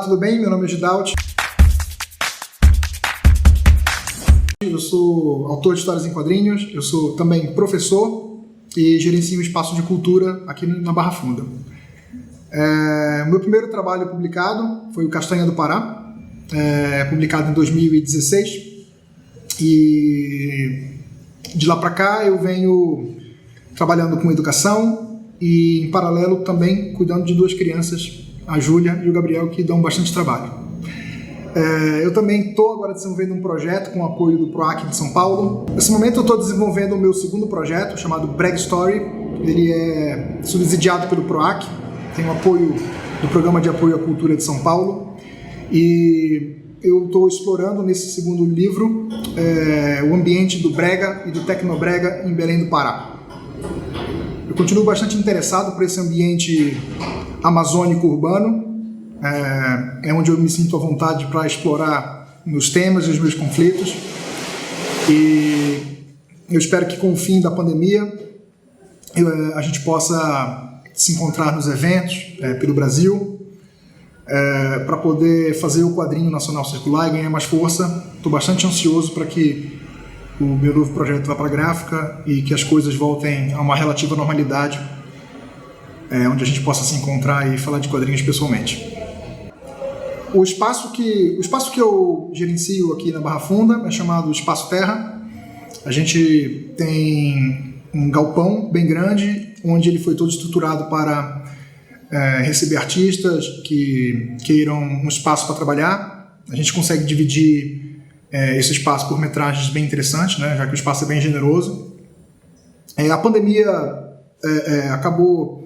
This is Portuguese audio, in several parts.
tudo bem? Meu nome é Gidalt. Eu sou autor de histórias em quadrinhos, eu sou também professor e gerencio um espaço de cultura aqui na Barra Funda. Meu primeiro trabalho publicado foi o Castanha do Pará, publicado em 2016, e de lá para cá eu venho trabalhando com educação e, em paralelo, também cuidando de duas crianças, a Júlia e o Gabriel, que dão bastante trabalho. Eu também estou agora desenvolvendo um projeto com o apoio do PROAC de São Paulo. Nesse momento eu estou desenvolvendo o meu segundo projeto, chamado Breg Story. Ele é subsidiado pelo PROAC, tem o apoio do Programa de Apoio à Cultura de São Paulo. E eu estou explorando nesse segundo livro o ambiente do brega e do tecnobrega em Belém do Pará. Eu continuo bastante interessado por esse ambiente amazônico urbano, é onde eu me sinto à vontade para explorar meus temas e os meus conflitos, e eu espero que com o fim da pandemia a gente possa se encontrar nos eventos pelo Brasil, para poder fazer o quadrinho nacional circular e ganhar mais força. Estou bastante ansioso para que o meu novo projeto vá para a gráfica e que as coisas voltem a uma relativa normalidade, onde a gente possa se encontrar e falar de quadrinhos pessoalmente. O espaço que eu gerencio aqui na Barra Funda é chamado Espaço Terra. A gente tem um galpão bem grande, onde ele foi todo estruturado para receber artistas que queiram um espaço para trabalhar. A gente consegue dividir esse espaço por metragens bem interessantes, né, já que o espaço é bem generoso. A pandemia acabou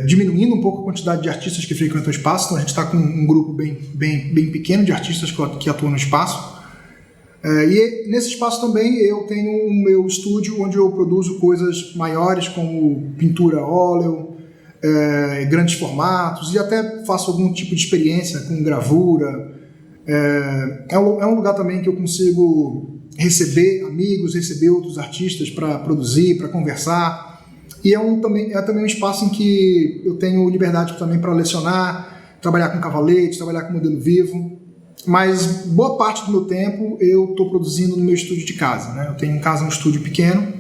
diminuindo um pouco a quantidade de artistas que frequentam o espaço, então a gente está com um grupo bem pequeno de artistas que atuam no espaço. E nesse espaço também eu tenho o meu estúdio, onde eu produzo coisas maiores, como pintura a óleo, grandes formatos, e até faço algum tipo de experiência com gravura. É um lugar também que eu consigo receber amigos, receber outros artistas para produzir, para conversar. E é também um espaço em que eu tenho liberdade também para lecionar, trabalhar com cavalete, trabalhar com modelo vivo. Mas boa parte do meu tempo eu estou produzindo no meu estúdio de casa, né? Eu tenho em casa um estúdio pequeno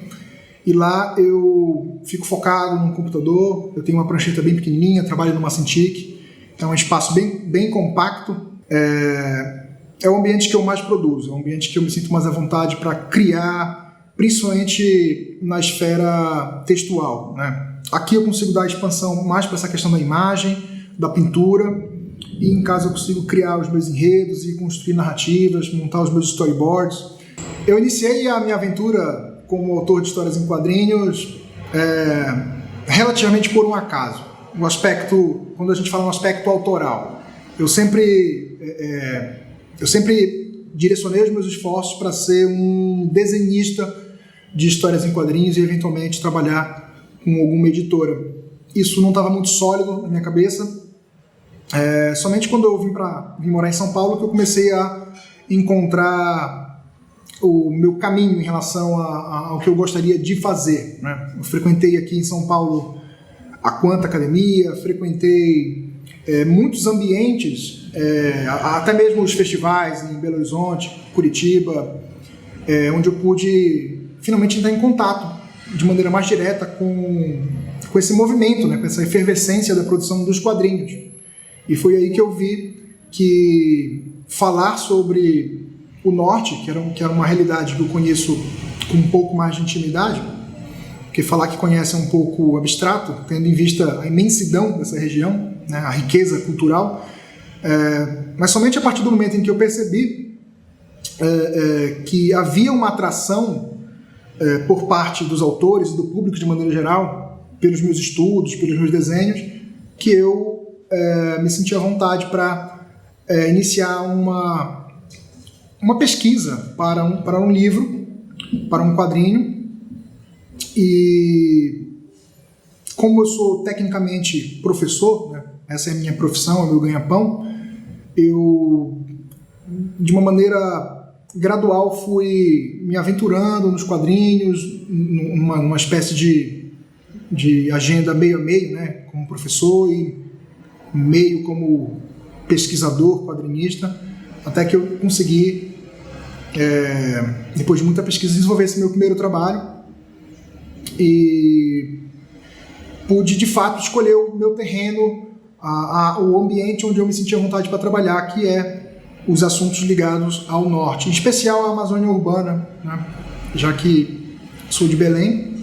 e lá eu fico focado no computador. Eu tenho uma prancheta bem pequenininha, trabalho numa Cintiq. É um espaço bem compacto. É o ambiente que eu mais produzo, é o ambiente que eu me sinto mais à vontade para criar, principalmente na esfera textual, né? Aqui eu consigo dar expansão mais para essa questão da imagem, da pintura, e em casa eu consigo criar os meus enredos e construir narrativas, montar os meus storyboards. Eu iniciei a minha aventura como autor de histórias em quadrinhos relativamente por um acaso. Quando a gente fala no aspecto autoral, eu sempre direcionei os meus esforços para ser um desenhista de histórias em quadrinhos e eventualmente trabalhar com alguma editora. Isso não estava muito sólido na minha cabeça. Somente quando eu vim morar em São Paulo que eu comecei a encontrar o meu caminho em relação ao que eu gostaria de fazer, né? Eu frequentei aqui em São Paulo a Quanta Academia, frequentei muitos ambientes, até mesmo os festivais em Belo Horizonte, Curitiba, onde eu pude finalmente entrar em contato de maneira mais direta com esse movimento, né, com essa efervescência da produção dos quadrinhos. E foi aí que eu vi que falar sobre o Norte, que era uma realidade que eu conheço com um pouco mais de intimidade, porque falar que conhece é um pouco abstrato, tendo em vista a imensidão dessa região, né, a riqueza cultural, mas somente a partir do momento em que eu percebi que havia uma atração por parte dos autores e do público de maneira geral, pelos meus estudos, pelos meus desenhos, que eu me senti à vontade para iniciar uma pesquisa para um livro, para um quadrinho. E como eu sou tecnicamente professor, né, essa é a minha profissão, é o meu ganha-pão, eu, de uma maneira gradual, fui me aventurando nos quadrinhos, numa espécie de agenda meio a meio, né, como professor, e meio como pesquisador, quadrinista, até que eu consegui, depois de muita pesquisa, desenvolver esse meu primeiro trabalho e pude, de fato, escolher o meu terreno, o ambiente onde eu me sentia à vontade para trabalhar, que é os assuntos ligados ao norte, em especial à Amazônia urbana, né? Já que sou de Belém,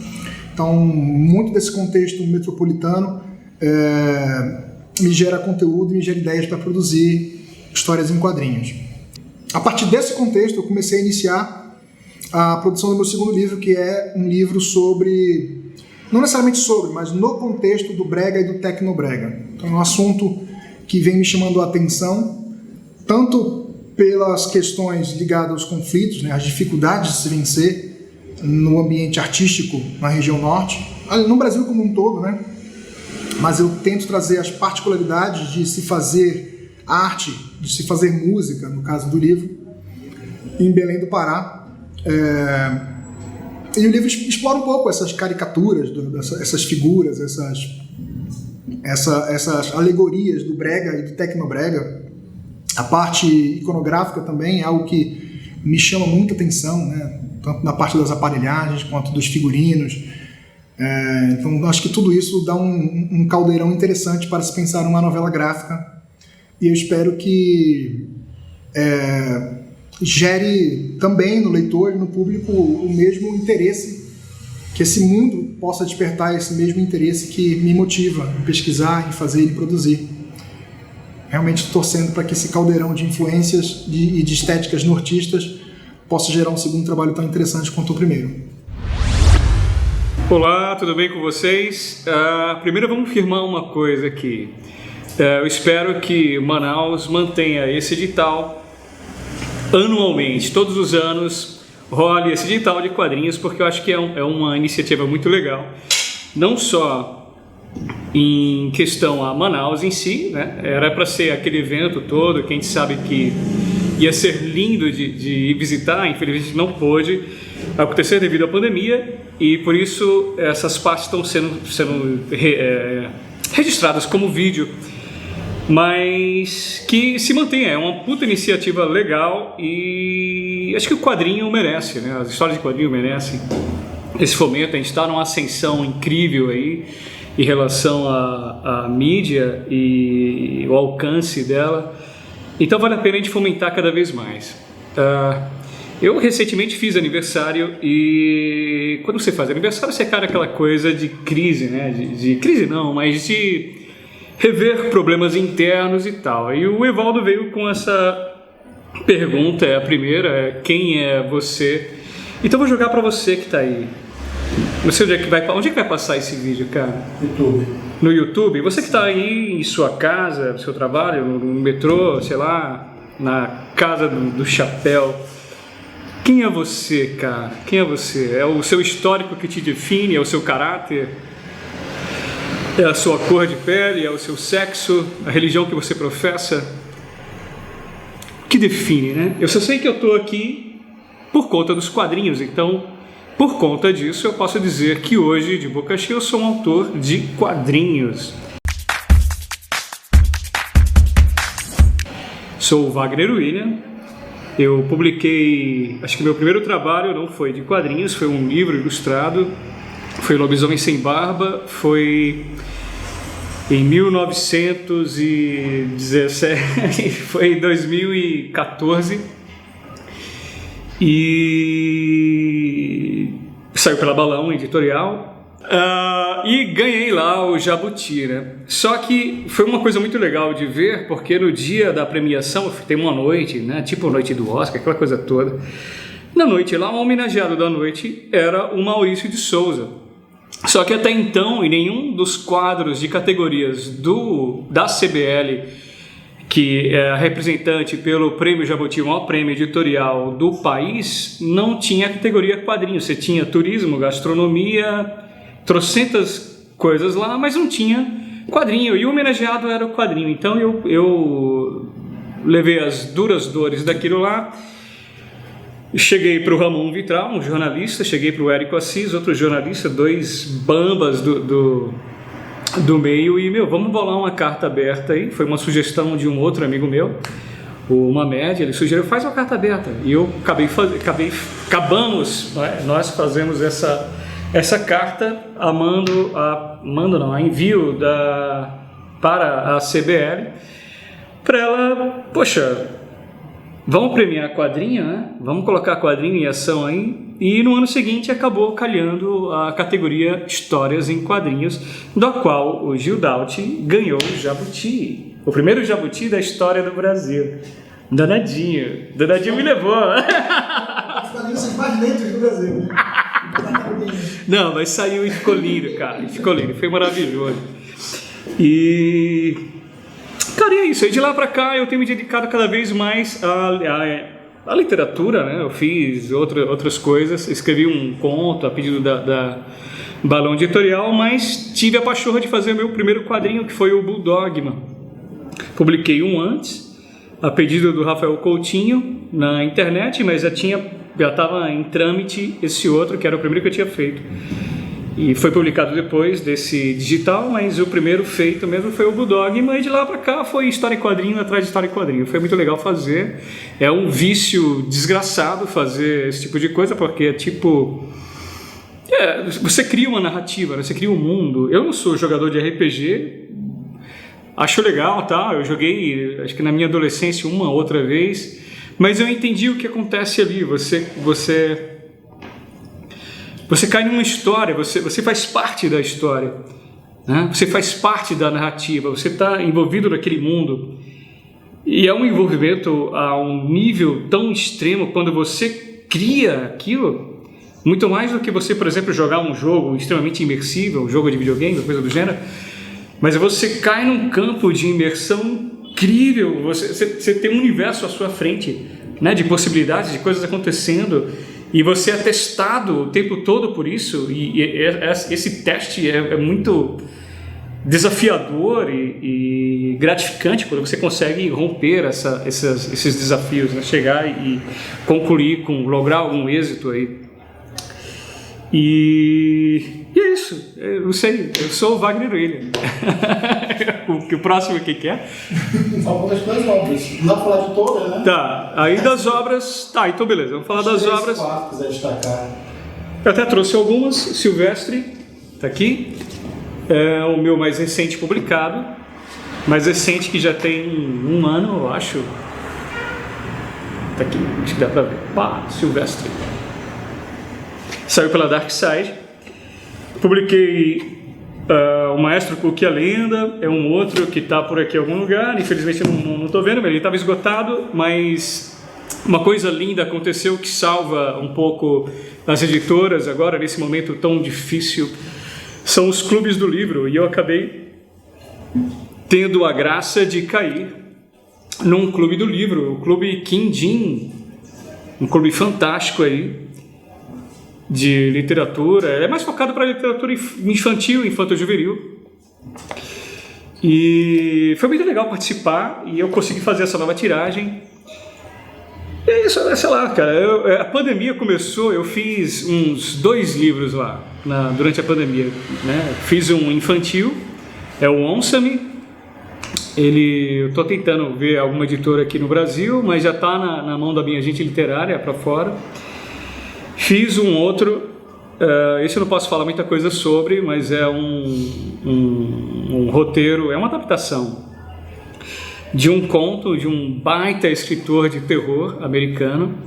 então muito desse contexto metropolitano me gera conteúdo, me gera ideias para produzir histórias em quadrinhos. A partir desse contexto, eu comecei a iniciar a produção do meu segundo livro, que é um livro sobre, não necessariamente sobre, mas no contexto do brega e do tecnobrega. Então é um assunto que vem me chamando a atenção, tanto pelas questões ligadas aos conflitos, né, as dificuldades de se vencer no ambiente artístico na região norte, no Brasil como um todo, né? Mas eu tento trazer as particularidades de se fazer arte, de se fazer música, no caso do livro, em Belém do Pará. E o livro explora um pouco essas caricaturas, essas figuras, essas alegorias do brega e do tecnobrega. A parte iconográfica também é algo que me chama muita atenção, né? Tanto na parte das aparelhagens quanto dos figurinos. Então acho que tudo isso dá um caldeirão interessante para se pensar numa novela gráfica, e eu espero que gere também no leitor e no público o mesmo interesse, que esse mundo possa despertar esse mesmo interesse que me motiva em pesquisar, em fazer e produzir. Realmente torcendo para que esse caldeirão de influências e de estéticas nortistas possa gerar um segundo trabalho tão interessante quanto o primeiro. Olá, tudo bem com vocês? Primeiro vamos firmar uma coisa aqui. Eu espero que Manaus mantenha esse edital anualmente, todos os anos role esse edital de quadrinhos, porque eu acho que é uma iniciativa muito legal, não só em questão a Manaus em si, né? Era para ser aquele evento todo que a gente sabe que ia ser lindo de ir visitar, infelizmente não pôde acontecer devido à pandemia, e por isso essas partes estão sendo registradas como vídeo, mas que se mantenha. É uma puta iniciativa legal e acho que o quadrinho merece, né? As histórias de quadrinho merecem esse fomento. A gente está numa ascensão incrível aí em relação à mídia e o alcance dela, então vale a pena a gente fomentar cada vez mais. Eu recentemente fiz aniversário, e quando você faz aniversário você cai naquela coisa de crise, né? De crise não, mas de rever problemas internos e tal. E o Evaldo veio com essa pergunta, a primeira, quem é você? Então vou jogar para você que está aí. Não sei onde é que vai passar esse vídeo, cara? YouTube. No YouTube? Você que está aí em sua casa, no seu trabalho, no metrô, sei lá, na casa do chapéu. Quem é você, cara? Quem é você? É o seu histórico que te define? É o seu caráter? É a sua cor de pele? É o seu sexo? A religião que você professa? O que define, né? Eu só sei que eu estou aqui por conta dos quadrinhos, então, por conta disso, eu posso dizer que hoje, de boca cheia, eu sou um autor de quadrinhos. Sou o Wagner William. Eu publiquei, acho que meu primeiro trabalho não foi de quadrinhos, foi um livro ilustrado, foi Lobisomem Sem Barba, foi em 1917, foi em 2014, e saiu pela Balão Editorial, e ganhei lá o Jabuti, né? Só que foi uma coisa muito legal de ver, porque no dia da premiação tem uma noite, né? Tipo a noite do Oscar, aquela coisa toda. Na noite lá, um homenageado da noite era o Maurício de Souza. Só que até então, em nenhum dos quadros de categorias da CBL, que é a representante pelo Prêmio Jabuti, o maior prêmio editorial do país, não tinha categoria quadrinhos. Você tinha turismo, gastronomia, trocentas coisas lá, mas não tinha quadrinho, e o homenageado era o quadrinho. Então eu levei as duras dores daquilo lá, cheguei para o Ramon Vitral, um jornalista, cheguei para o Érico Assis, outro jornalista, dois bambas do meio e, vamos bolar uma carta aberta aí. Foi uma sugestão de um outro amigo meu, o Mamed, ele sugeriu, faz uma carta aberta. E eu nós fazemos essa carta a envio para a CBL, para ela, poxa, vamos premiar quadrinho, né? Vamos colocar quadrinho em ação aí. E no ano seguinte acabou calhando a categoria Histórias em Quadrinhos, da qual o Gil Daut ganhou o Jabuti. O primeiro Jabuti da história do Brasil. Danadinho me levou. Os quadrinhos são mais lentos do Brasil, né? Não, mas saiu e ficou lindo, cara. Ficou lindo, foi maravilhoso. E... cara, e é isso. E de lá pra cá eu tenho me dedicado cada vez mais a literatura, né? Eu fiz outras coisas, escrevi um conto a pedido da Balão Editorial, mas tive a pachorra de fazer o meu primeiro quadrinho, que foi o Bulldogma. Publiquei um antes, a pedido do Rafael Coutinho, na internet, mas já estava em trâmite esse outro, que era o primeiro que eu tinha feito. E foi publicado depois desse digital, mas o primeiro feito mesmo foi o Bulldogma, e de lá pra cá foi história em quadrinho atrás de história em quadrinho. Foi muito legal fazer. É um vício desgraçado fazer esse tipo de coisa, porque é tipo... você cria uma narrativa, né? Você cria um mundo. Eu não sou jogador de RPG, acho legal, tá? Eu joguei, acho que na minha adolescência, uma outra vez, mas eu entendi o que acontece ali. Você cai numa história, você faz parte da história, né? Você faz parte da narrativa, você está envolvido naquele mundo. E é um envolvimento a um nível tão extremo quando você cria aquilo, muito mais do que você, por exemplo, jogar um jogo extremamente imersivo, um jogo de videogame, coisa do gênero, mas você cai num campo de imersão incrível, você tem um universo à sua frente, né, de possibilidades, de coisas acontecendo. E você é testado o tempo todo por isso, e esse teste é muito desafiador e gratificante quando você consegue romper esses desafios, né? Chegar e concluir, lograr algum êxito aí. E é isso, eu não sei, eu sou o Wagner William. O próximo que é? Faltam das coisas óbvias. Não dá pra falar de todas, né? Tá, aí das obras. Tá, então beleza, vamos falar das obras. Se quiser destacar. Eu até trouxe algumas. Silvestre, tá aqui. É o meu mais recente publicado. Mais recente, que já tem um ano, eu acho. Tá aqui, acho que dá pra ver. Pá, Silvestre. Saiu pela Dark Side. Publiquei o Maestro Cook e a Lenda, é um outro que está por aqui em algum lugar, infelizmente eu não estou vendo, ele estava esgotado, mas uma coisa linda aconteceu que salva um pouco as editoras agora, nesse momento tão difícil, são os clubes do livro, e eu acabei tendo a graça de cair num clube do livro, o Clube Quindim, um clube fantástico aí, de literatura, é mais focado para literatura infantil, infanto-juvenil. E foi muito legal participar, e eu consegui fazer essa nova tiragem. E é isso, sei lá, cara, a pandemia começou, eu fiz uns 2 livros lá, durante a pandemia, né? Fiz um infantil, é o Onça-me. Eu estou tentando ver alguma editora aqui no Brasil, mas já está na mão da minha agente literária para fora. Fiz um outro, esse eu não posso falar muita coisa sobre, mas é um roteiro, é uma adaptação de um conto de um baita escritor de terror americano,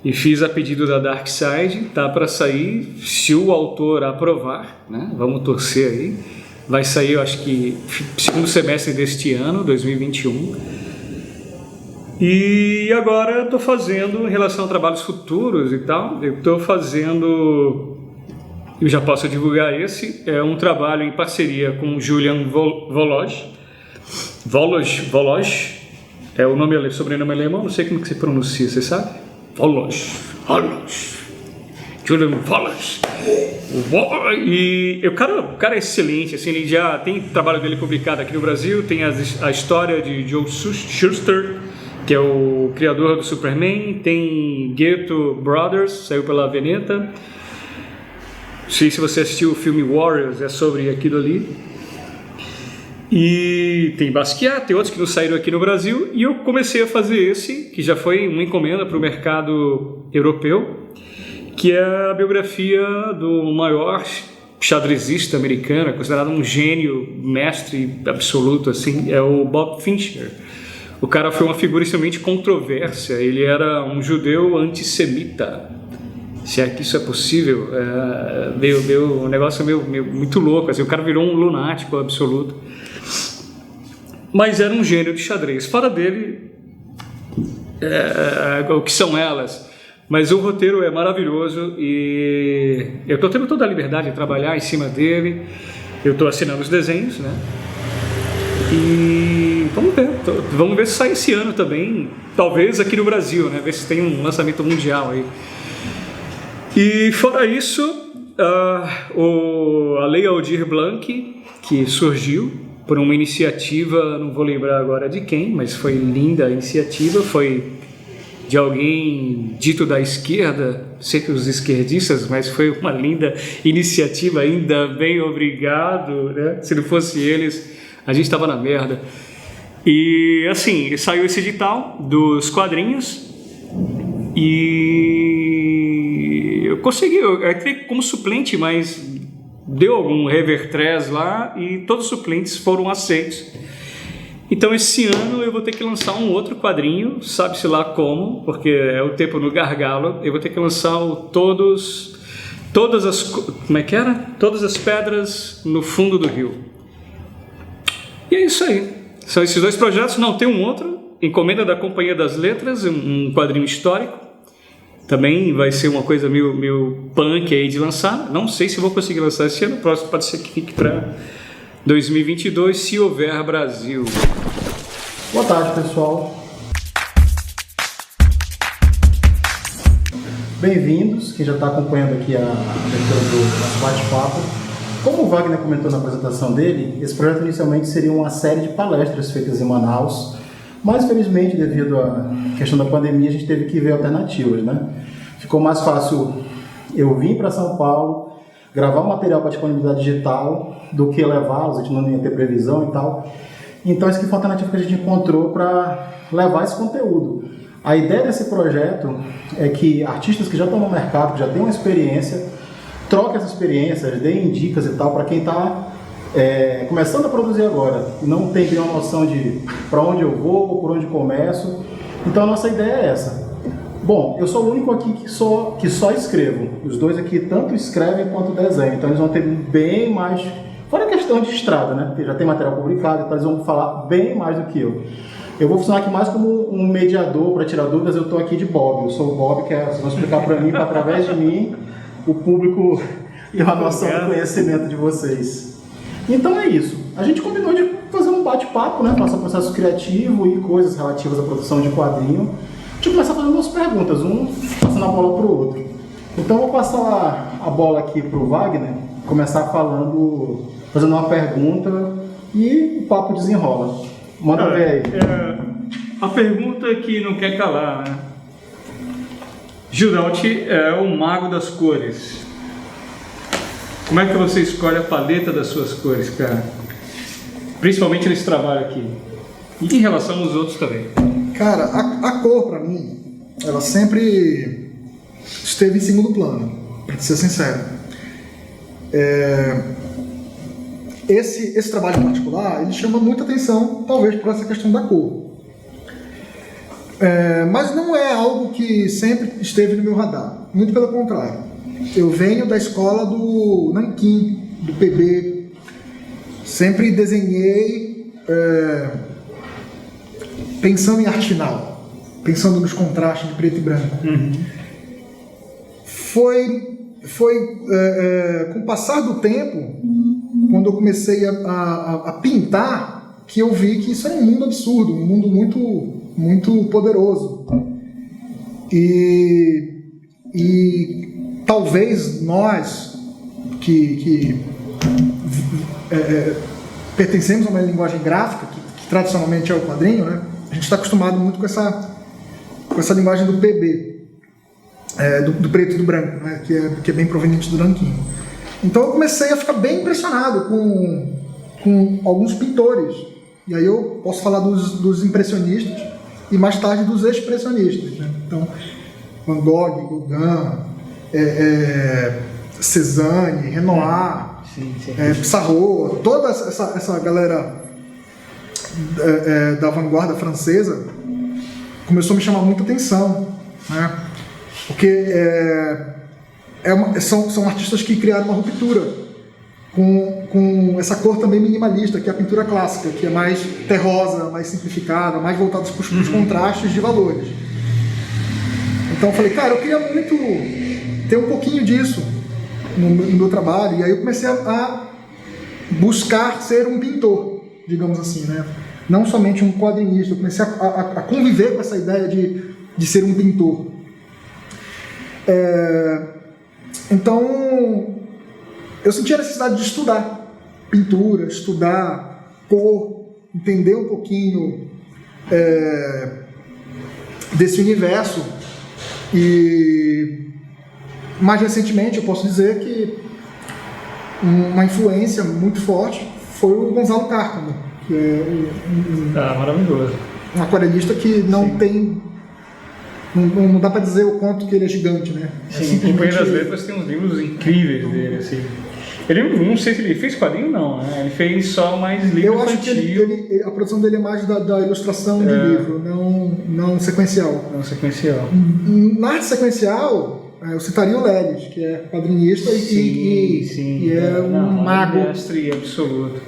e fiz a pedido da Dark Side, tá para sair, se o autor aprovar, né? Vamos torcer aí, vai sair, eu acho que segundo semestre deste ano, 2021. E agora eu estou fazendo, em relação a trabalhos futuros e tal, eu estou fazendo, eu já posso divulgar esse, é um trabalho em parceria com Julian Voloj, é o nome, sobrenome alemão, não sei como que se pronuncia, você sabe? Voloj, Julian Voloj. E o cara é excelente, assim, ele já tem trabalho dele publicado aqui no Brasil, tem a história de Joe Shuster, que é o criador do Superman, tem Ghetto Brothers, saiu pela Veneta. Não sei se você assistiu o filme Warriors, é sobre aquilo ali. E tem Basquiat, tem outros que não saíram aqui no Brasil, e eu comecei a fazer esse, que já foi uma encomenda para o mercado europeu, que é a biografia do maior xadrezista americano, considerado um gênio, mestre absoluto, assim, é o Bob Fincher. O cara foi uma figura extremamente controversa, ele era um judeu antissemita, se é que isso é possível, um negócio meio muito louco, assim, o cara virou um lunático absoluto, mas era um gênio de xadrez. Fora dele, o que são elas? Mas o roteiro é maravilhoso e eu estou tendo toda a liberdade de trabalhar em cima dele, eu estou assinando os desenhos, né? E vamos ver se sai esse ano também, talvez aqui no Brasil, né? Ver se tem um lançamento mundial aí. E fora isso, a Lei Aldir Blanc, que surgiu por uma iniciativa, não vou lembrar agora de quem, mas foi linda a iniciativa, foi de alguém dito da esquerda, sei que os esquerdistas, mas foi uma linda iniciativa, ainda bem, obrigado, né? Se não fosse eles, a gente estava na merda. E assim, saiu esse edital dos quadrinhos e eu consegui, eu entrei como suplente, mas deu algum revertrés lá e todos os suplentes foram aceitos. Então esse ano eu vou ter que lançar um outro quadrinho, sabe-se lá como, porque é o tempo no gargalo, eu vou ter que lançar todas as pedras no fundo do rio. E é isso aí, são esses dois projetos. Não, tem um outro, Encomenda da Companhia das Letras, um quadrinho histórico, também vai ser uma coisa meio punk aí de lançar, não sei se vou conseguir lançar esse ano, próximo pode ser que fique para 2022, se houver Brasil. Boa tarde, pessoal. Bem-vindos, quem já está acompanhando aqui a abertura do nosso bate-papo. Como o Wagner comentou na apresentação dele, esse projeto inicialmente seria uma série de palestras feitas em Manaus, mas infelizmente, devido à questão da pandemia, a gente teve que ver alternativas, né? Ficou mais fácil eu vir para São Paulo, gravar o material para disponibilidade digital, do que levá-los, a gente não ia ter previsão e tal. Então, essa aqui foi a alternativa que a gente encontrou para levar esse conteúdo. A ideia desse projeto é que artistas que já estão no mercado, que já têm uma experiência, troquem essas experiências, deem dicas e tal para quem está começando a produzir agora, não tem bem uma noção de para onde eu vou, por onde começo. Então, a nossa ideia é essa. Bom, eu sou o único aqui que só escrevo. Os dois aqui tanto escrevem quanto desenham. Então eles vão ter bem mais... Fora a questão de estrada, né? Porque já tem material publicado, então eles vão falar bem mais do que eu. Eu vou funcionar aqui mais como um mediador para tirar dúvidas. Eu estou aqui de Bob. Eu sou o Bob, que vocês vão explicar para mim, para através de mim, o público ter uma noção do conhecimento de vocês. Então é isso. A gente combinou de fazer um bate-papo, né? Nosso processo criativo e coisas relativas à produção de quadrinho. A gente começar fazendo umas perguntas, um passando a bola para o outro. Então eu vou passar a bola aqui para o Wagner, começar fazendo uma pergunta e o papo desenrola. Manda ver aí. A pergunta que não quer calar, né? Gildaut é o mago das cores. Como é que você escolhe a paleta das suas cores, cara? Principalmente nesse trabalho aqui. E em relação aos outros também. Cara, a cor pra mim, ela sempre esteve em segundo plano, pra ser sincero. Esse trabalho em particular, ele chama muita atenção, talvez por essa questão da cor. Mas não é algo que sempre esteve no meu radar, muito pelo contrário. Eu venho da escola do Nanquim, do PB, sempre desenhei pensando em arte final, pensando nos contrastes de preto e branco. Uhum. Foi com o passar do tempo, quando eu comecei a pintar, que eu vi que isso era um mundo absurdo, um mundo muito, muito poderoso. E talvez nós que pertencemos a uma linguagem gráfica, que tradicionalmente é o quadrinho, né? A gente está acostumado muito com essa linguagem do PB, do preto e do branco, né? que é bem proveniente do nanquim. Então eu comecei a ficar bem impressionado com com alguns pintores. E aí eu posso falar dos impressionistas e mais tarde dos expressionistas, né? Então, Van Gogh, Gauguin, Cézanne, Renoir, Pissarro, toda essa galera da vanguarda francesa começou a me chamar muita atenção, né? Porque são artistas que criaram uma ruptura com essa cor também minimalista, que é a pintura clássica, que é mais terrosa, mais simplificada, mais voltada para os contrastes de valores. Então eu falei, cara, eu queria muito ter um pouquinho disso no meu trabalho, e aí eu comecei a buscar ser um pintor, digamos assim, né? Não somente um quadrinista, eu comecei a conviver com essa ideia de ser um pintor. Então eu senti a necessidade de estudar pintura, estudar cor, entender um pouquinho desse universo. E mais recentemente eu posso dizer que uma influência muito forte foi o Gonzalo Cárcamo, que é maravilhoso. Um aquarelista que não tem... Não dá para dizer o quanto que ele é gigante, né? Sim, em Companhia das Letras tem uns livros incríveis dele, assim. Ele, não sei se ele fez quadrinho, não, né? Ele fez só mais livro Eu acho infantil. que a produção dele é mais da ilustração de livro, não sequencial. Não sequencial. Na arte sequencial, eu citaria o Lelis, que é quadrinista e é um mago. Mestre absoluto.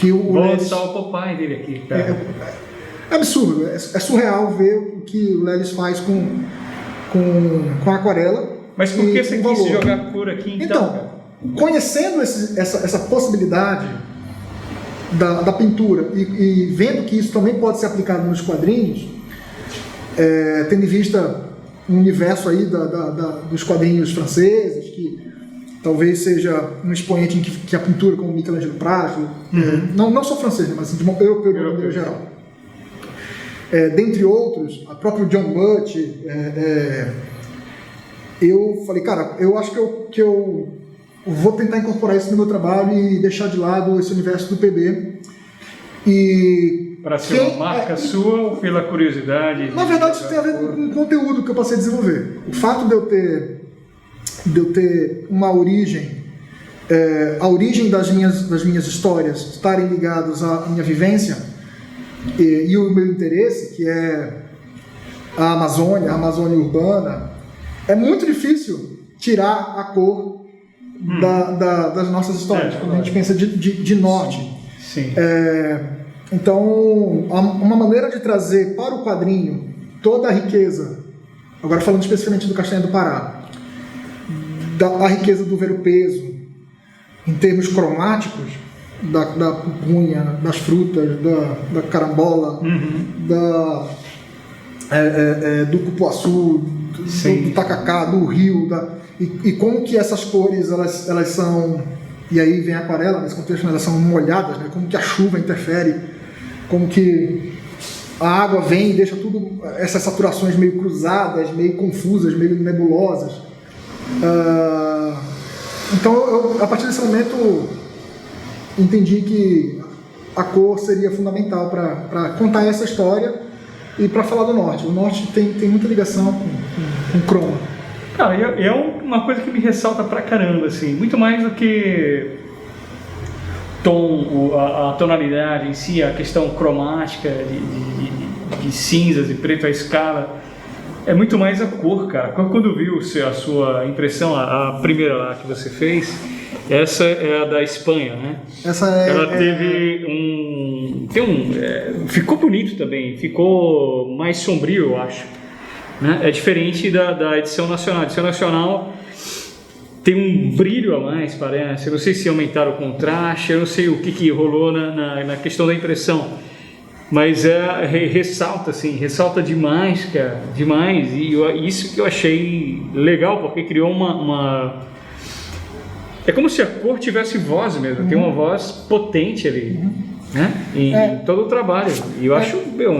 Vou lançar o Popeye dele aqui, cara. É absurdo, é surreal ver o que o Lelis faz com aquarela. Mas por que você quis jogar cor aqui então conhecendo essa possibilidade da pintura e vendo que isso também pode ser aplicado nos quadrinhos, tendo em vista um universo aí dos quadrinhos franceses, que talvez seja um expoente em que a pintura, como Michelangelo Prato, não só francês, mas de europeu de maneira geral, dentre outros, a próprio John Butch, eu falei, cara, eu acho que eu vou tentar incorporar isso no meu trabalho e deixar de lado esse universo do PB. Para ser uma marca sua ou pela curiosidade? Na verdade, isso tem a ver com o conteúdo que eu passei a desenvolver. O fato de eu ter uma origem, a origem das minhas histórias estarem ligadas à minha vivência e o meu interesse, que é a Amazônia urbana, é muito difícil tirar a cor das nossas histórias, quando a gente pensa de norte. Sim. Então, uma maneira de trazer para o quadrinho toda a riqueza, agora falando especificamente do Castanha do Pará, a riqueza do ver-o-peso, em termos cromáticos, da pupunha, das frutas, da carambola, do cupuaçu, do tacacá, do rio, e como que essas cores elas são, e aí vem a aquarela nesse contexto, elas são molhadas, né? Como que a chuva interfere, como que a água vem e deixa tudo, essas saturações meio cruzadas, meio confusas, meio nebulosas. Então eu, a partir desse momento, entendi que a cor seria fundamental para contar essa história e para falar do norte. O norte tem muita ligação com croma. Cara, é uma coisa que me ressalta pra caramba, assim, muito mais do que a tonalidade em si, a questão cromática de cinzas e preto à escala, é muito mais a cor, cara. Quando viu a sua impressão, a primeira lá que você fez, essa é a da Espanha, né? Ela teve ficou bonito também, ficou mais sombrio, eu acho. Né? É diferente da edição nacional. A edição nacional tem um brilho a mais, parece. Eu não sei se aumentaram o contraste, eu não sei o que rolou na questão da impressão, mas ressalta demais, cara, demais. E isso que eu achei legal, porque criou uma... É como se a cor tivesse voz mesmo, tem uma voz potente ali. Né? Em todo o trabalho. E eu acho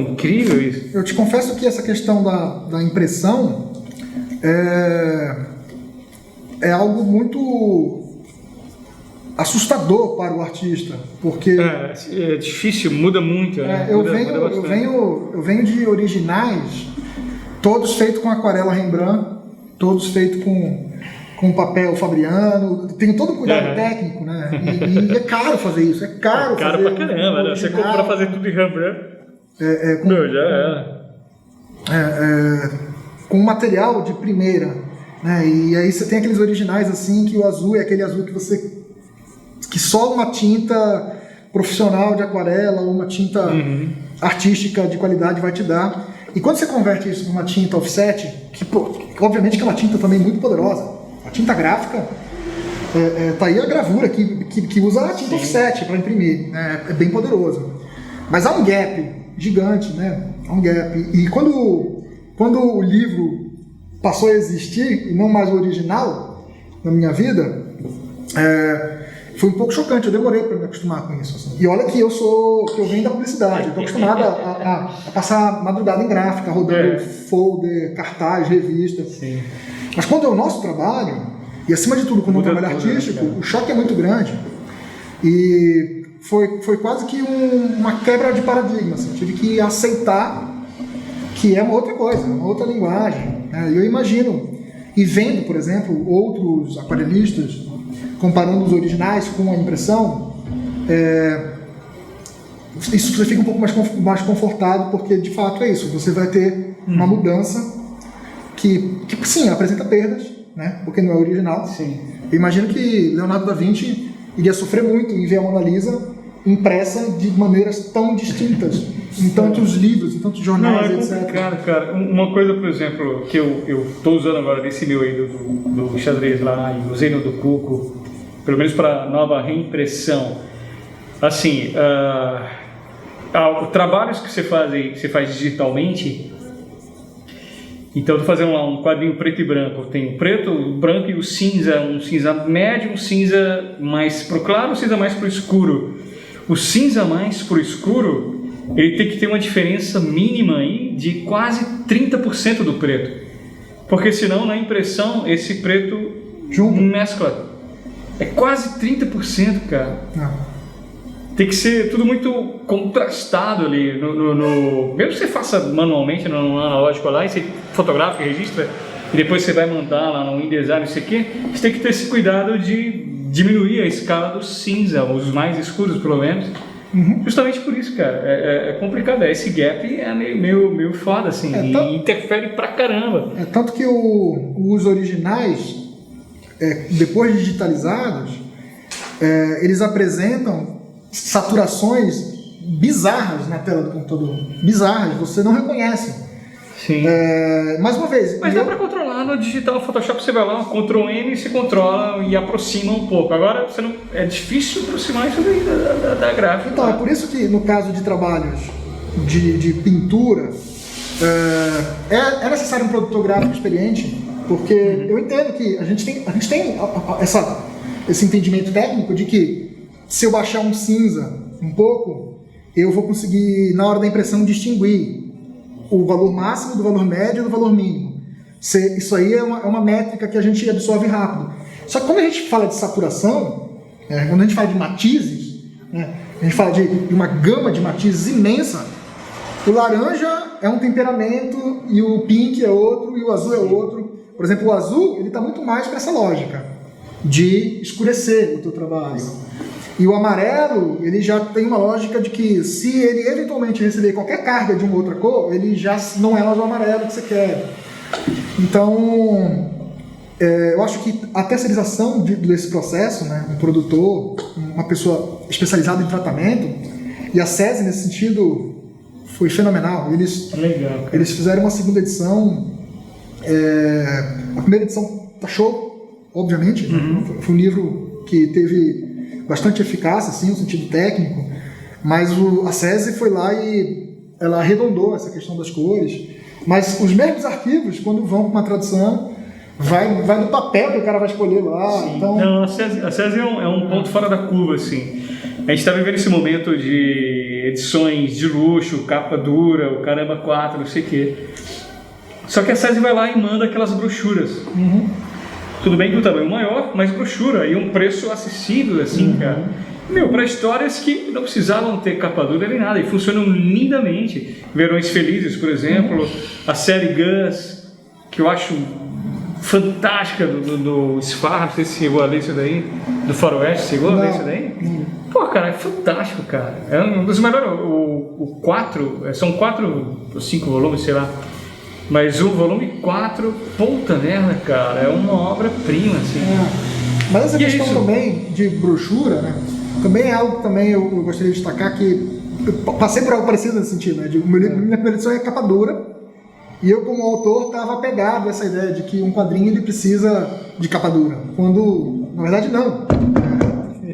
incrível isso. Eu te confesso que essa questão da impressão é algo muito assustador para o artista, porque é difícil, muda muito, né? eu venho de originais, todos feitos com aquarela Rembrandt, todos feitos com papel Fabriano, tem todo um cuidado técnico, né? E é caro fazer isso, é caro fazer pra caramba, né? Você compra fazer tudo em Rembrandt, com material de primeira, né? E aí você tem aqueles originais assim, que o azul é aquele azul que só uma tinta profissional de aquarela ou uma tinta artística de qualidade vai te dar. E quando você converte isso para uma tinta offset, que obviamente que é uma tinta também muito poderosa, a tinta gráfica, tá aí a gravura que usa a tinta offset para imprimir, né? É bem poderoso. Mas há um gap gigante, né? Há um gap. E quando o livro passou a existir, e não mais o original, na minha vida, foi um pouco chocante, eu demorei para me acostumar com isso. Assim. E olha que eu venho da publicidade, eu estou acostumado a passar madrugada em gráfica, rodando folder, cartaz, revista. Sim. Mas quando é o nosso trabalho, e acima de tudo, quando é um trabalho artístico, o choque é muito grande. E foi quase que uma quebra de paradigma. Assim. Eu tive que aceitar que é uma outra coisa, uma outra linguagem. Né? Eu imagino, e vendo, por exemplo, outros aquarelistas, comparando os originais com a impressão, isso você fica um pouco mais confortado, porque de fato é isso, você vai ter uma mudança que sim, apresenta perdas, né, porque não é original. Sim. Eu imagino que Leonardo da Vinci iria sofrer muito em ver a Mona Lisa impressa de maneiras tão distintas, em tantos livros, em tantos jornais, etc. Não, é complicado, cara. Uma coisa, por exemplo, que eu estou usando agora desse meu aí do xadrez lá, e usei no do Cuco, pelo menos para nova reimpressão. Assim, trabalhos que você faz digitalmente. Então, eu estou fazendo lá um quadrinho preto e branco. Tem o preto, o branco e o cinza, um cinza médio, um cinza mais pro claro, um cinza mais pro escuro. O cinza mais pro escuro, ele tem que ter uma diferença mínima aí de quase 30% do preto. Porque senão, na impressão, esse preto mescla. É quase 30%, cara. Tem que ser tudo muito contrastado ali. Mesmo que você faça manualmente, no analógico lá, e você fotografa e registra, e depois você vai mandar lá no InDesign, não sei o quê, você tem que ter esse cuidado de diminuir a escala do cinza, os mais escuros pelo menos. Justamente por isso, cara. É complicado. Esse gap é meio foda, assim, e interfere pra caramba. Tanto que os originais, depois digitalizados, eles apresentam saturações bizarras na tela do computador. Bizarras, você não reconhece. Sim. Mais uma vez. Mas dá para controlar no digital, no Photoshop você vai lá, Ctrl N, se controla e aproxima um pouco. Agora é difícil aproximar isso daí da gráfica. Então, é por isso que no caso de trabalhos de pintura, é necessário um produtor gráfico experiente, porque eu entendo que a gente tem esse entendimento técnico de que se eu baixar um cinza um pouco, eu vou conseguir, na hora da impressão, distinguir o valor máximo do valor médio e do valor mínimo. Isso aí é uma métrica que a gente absorve rápido. Só que quando a gente fala de saturação, quando a gente fala de matizes, né, a gente fala de uma gama de matizes imensa, o laranja é um temperamento e o pink é outro e o azul é outro. Por exemplo, o azul está muito mais para essa lógica de escurecer o teu trabalho. E o amarelo, ele já tem uma lógica de que se ele eventualmente receber qualquer carga de uma outra cor, ele já não é mais o amarelo que você quer. Então, eu acho que a terceirização desse processo, né, um produtor, uma pessoa especializada em tratamento, e a SESI nesse sentido foi fenomenal. Eles fizeram uma segunda edição, a primeira edição tá show, obviamente, foi um livro que teve bastante eficácia, assim, no sentido técnico, mas a SESI foi lá e ela arredondou essa questão das cores, mas os mesmos arquivos, quando vão para uma tradução, vai do papel que o cara vai escolher lá. Então... Não, a SESI é um ponto fora da curva, assim. A gente está vivendo esse momento de edições de luxo, capa dura, o caramba 4, não sei o quê. Só que a SESI vai lá e manda aquelas brochuras. Tudo bem que o tamanho maior, mas brochura e um preço acessível, assim, cara. Para histórias que não precisavam ter capa dura nem nada, e funcionam lindamente. Verões Felizes, por exemplo, a série Gus, que eu acho fantástica do Sfar, não sei se chegou a ler isso daí, do Faroeste, chegou a ler isso daí? Pô, cara, é fantástico, cara. É um dos melhores, o 4, são 4 ou 5 volumes, sei lá. Mas o volume 4, puta merda, cara, é uma obra-prima, assim. Mas essa questão também de brochura, né? Também é algo que também eu gostaria de destacar, que eu passei por algo parecido nesse sentido, né? Minha primeira edição é capa dura, e eu como autor estava apegado a essa ideia de que um quadrinho ele precisa de capa dura, quando na verdade não.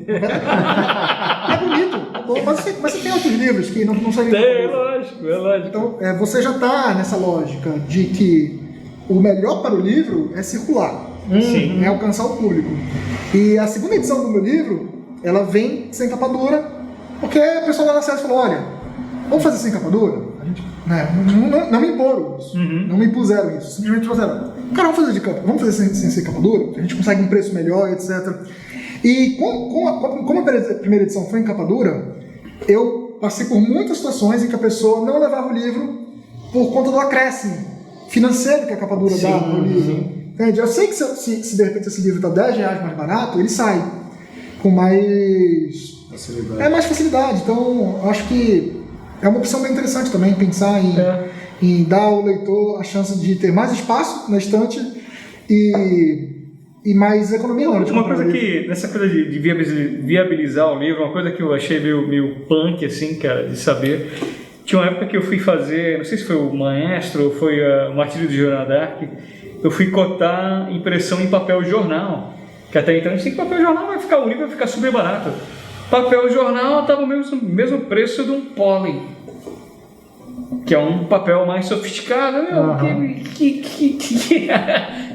É bonito, mas você tem outros livros que não saem. É lógico. Então você já está nessa lógica de que o melhor para o livro é circular, é alcançar o público. E a segunda edição do meu livro, ela vem sem capa dura, porque a pessoa da acesso falou, olha, vamos fazer sem capa dura? A gente, não me imporam isso, não me impuseram isso, simplesmente fizeram, cara, vamos fazer sem capa dura, a gente consegue um preço melhor, etc. E como a primeira edição foi em capa dura, eu passei por muitas situações em que a pessoa não levava o livro por conta do acréscimo financeiro que a capa dura dá no livro. Entende? Eu sei que se de repente esse livro está R$10 mais barato, ele sai com mais facilidade. Então, eu acho que é uma opção bem interessante também pensar em dar ao leitor a chance de ter mais espaço na estante e mais economia na hora de uma comprar coisa o livro. que, nessa coisa de viabilizar o livro, uma coisa que eu achei meio punk, assim, cara, de saber. Tinha uma época que eu fui fazer, não sei se foi o Maestro ou foi o Martírio de Joana d'Arc, eu fui cotar impressão em papel jornal. Que até então a gente tem que papel jornal, o livro vai ficar super barato. Papel jornal estava o mesmo preço de um pólen, que é um papel mais sofisticado.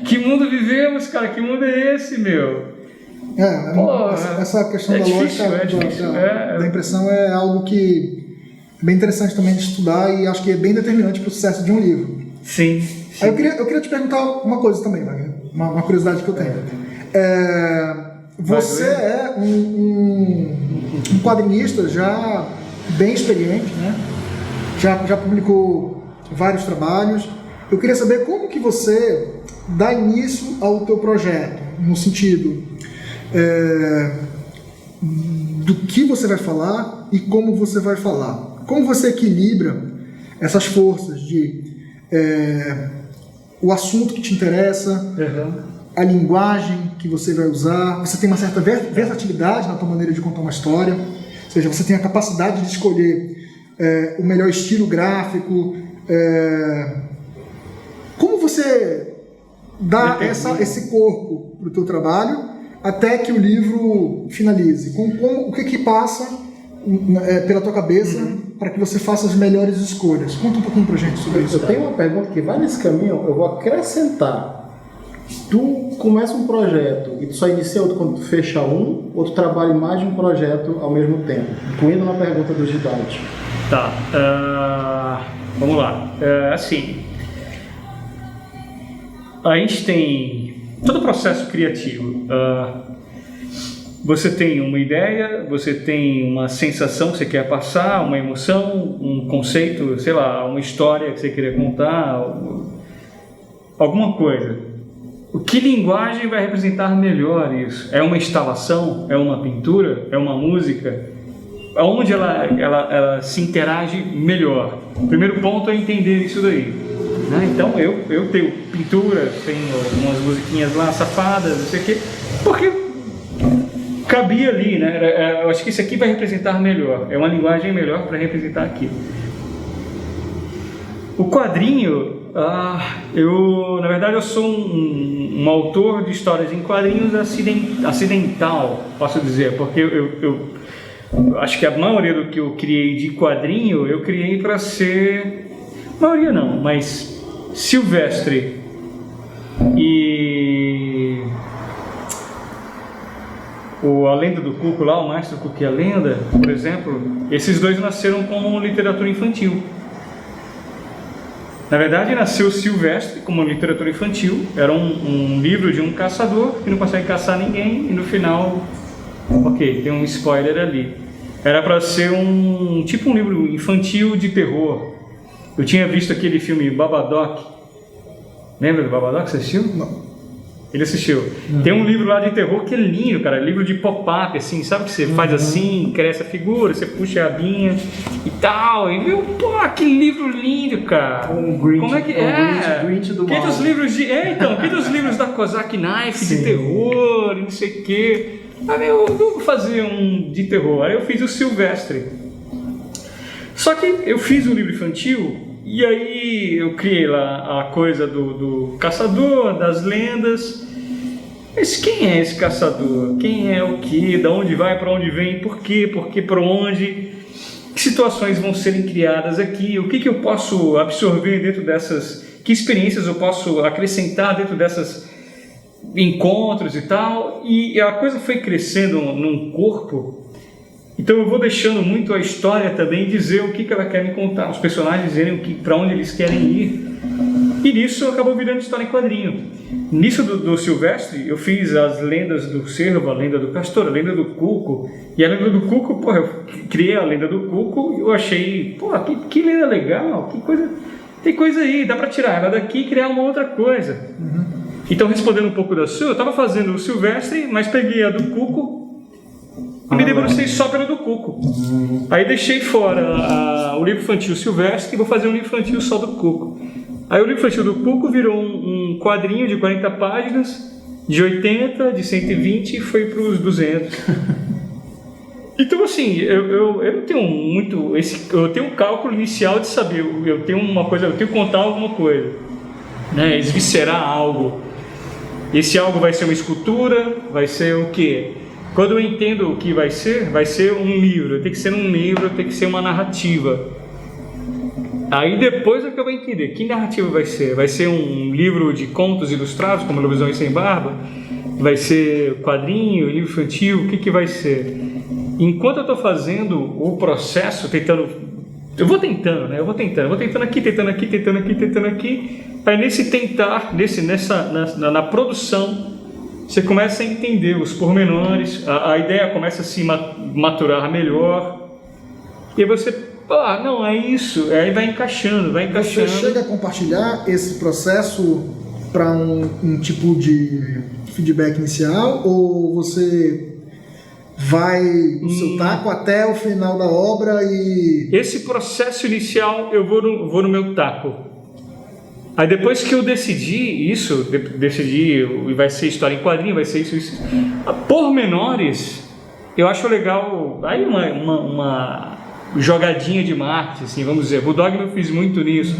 Que mundo vivemos, cara? Que mundo é esse, meu? Essa questão da lógica da impressão é algo que é bem interessante também de estudar e acho que é bem determinante para o sucesso de um livro. Sim. Aí eu queria te perguntar uma coisa também, Wagner, uma curiosidade que eu tenho. Você é um quadrinista já bem experiente, né? Já publicou vários trabalhos. Eu queria saber como que você dá início ao teu projeto, no sentido do que você vai falar e como você vai falar. Como você equilibra essas forças de o assunto que te interessa, a linguagem que você vai usar, você tem uma certa versatilidade na tua maneira de contar uma história, ou seja, você tem a capacidade de escolher o melhor estilo gráfico. Como você dá esse corpo para o teu trabalho até que o livro finalize? O que passa pela tua cabeça para que você faça as melhores escolhas? Conta um pouquinho pra gente sobre isso. Eu tenho uma pergunta que vai nesse caminho, eu vou acrescentar. Tu começa um projeto e tu só inicia outro quando tu fecha um, ou tu trabalha em mais de um projeto ao mesmo tempo? Incluindo na pergunta dos gigantes. Tá, vamos lá. Assim, a gente tem todo o processo criativo. Você tem uma ideia, você tem uma sensação que você quer passar, uma emoção, um conceito, sei lá, uma história que você queria contar, alguma coisa. Que linguagem vai representar melhor isso? É uma instalação? É uma pintura? É uma música? Aonde ela se interage melhor? O primeiro ponto é entender isso daí. Né? Então eu tenho pintura, tenho algumas musiquinhas lá safadas, não sei o quê, porque cabia ali, né? Eu acho que isso aqui vai representar melhor. É uma linguagem melhor para representar aquilo. O quadrinho, na verdade eu sou um autor de histórias em quadrinhos acidental, posso dizer, porque eu acho que a maioria do que eu criei de quadrinho, eu criei para ser... maioria não, mas Silvestre e A Lenda do Cuco lá, o Maestro Cuco e a Lenda, por exemplo, esses dois nasceram como literatura infantil. Na verdade, nasceu Silvestre como literatura infantil. Era um livro de um caçador que não consegue caçar ninguém e no final, ok, tem um spoiler ali. Era para ser um livro infantil de terror. Eu tinha visto aquele filme Babadook. Lembra do Babadook? Você assistiu? Não. Ele assistiu. Tem um livro lá de terror que é lindo, cara. Livro de pop-up, assim, sabe que você faz assim, cresce a figura, você puxa a abinha e tal. E meu, pô, que livro lindo, cara. Um Grinch. Como é que é? Grinch do Que mal. dos livros de. Que dos livros da Kozak Knife de terror, e não sei o quê. Aí eu vou fazer um de terror. Aí eu fiz o Silvestre. Só que eu fiz um livro infantil. E aí eu criei lá a coisa do caçador, das lendas. Mas quem é esse caçador? Quem é o que? Da onde vai? Para onde vem? Por quê? Para onde? Que situações vão serem criadas aqui? O que eu posso absorver dentro dessas? Que experiências eu posso acrescentar dentro dessas encontros e tal? E a coisa foi crescendo num corpo. Então eu vou deixando muito a história também dizer o que ela quer me contar, os personagens dizerem para onde eles querem ir. E nisso acabou virando história em quadrinho. Nisso do Silvestre, eu fiz as lendas do cervo, a lenda do castor, a lenda do cuco. E a lenda do cuco, pô, eu criei a lenda do cuco e eu achei, pô, que lenda legal, que coisa. Tem coisa aí, dá para tirar ela daqui e criar uma outra coisa. Então, respondendo um pouco da sua, eu estava fazendo o Silvestre, mas peguei a do cuco. E me debrucei só pelo do Cuco. Aí deixei fora o livro infantil Silvestre e vou fazer um livro infantil só do Cuco. Aí o livro infantil do Cuco virou um quadrinho de 40 páginas, de 80, de 120 e foi para os 200. Então assim, eu não tenho muito... eu tenho um cálculo inicial de saber, eu tenho que contar alguma coisa, né? Esviscerar algo. Esse algo vai ser uma escultura, vai ser o quê? Quando eu entendo o que vai ser um livro, tem que ser um livro, tem que ser uma narrativa. Aí depois é que eu vou entender que narrativa vai ser. Vai ser um livro de contos ilustrados, como Lobisomem Sem Barba? Vai ser quadrinho, livro infantil? O que vai ser? Enquanto eu estou fazendo o processo, eu vou tentando aqui. Aí nesse tentar, na produção, você começa a entender os pormenores, a ideia começa a se maturar melhor, e aí você, não, é isso, aí vai encaixando. Você chega a compartilhar esse processo para um tipo de feedback inicial, ou você vai no seu taco até o final da obra e... Esse processo inicial eu vou no meu taco. Aí depois que eu decidi, vai ser história em quadrinho, vai ser isso. Pormenores, eu acho legal, aí uma jogadinha de marketing, assim, vamos dizer, o Dogma eu fiz muito nisso.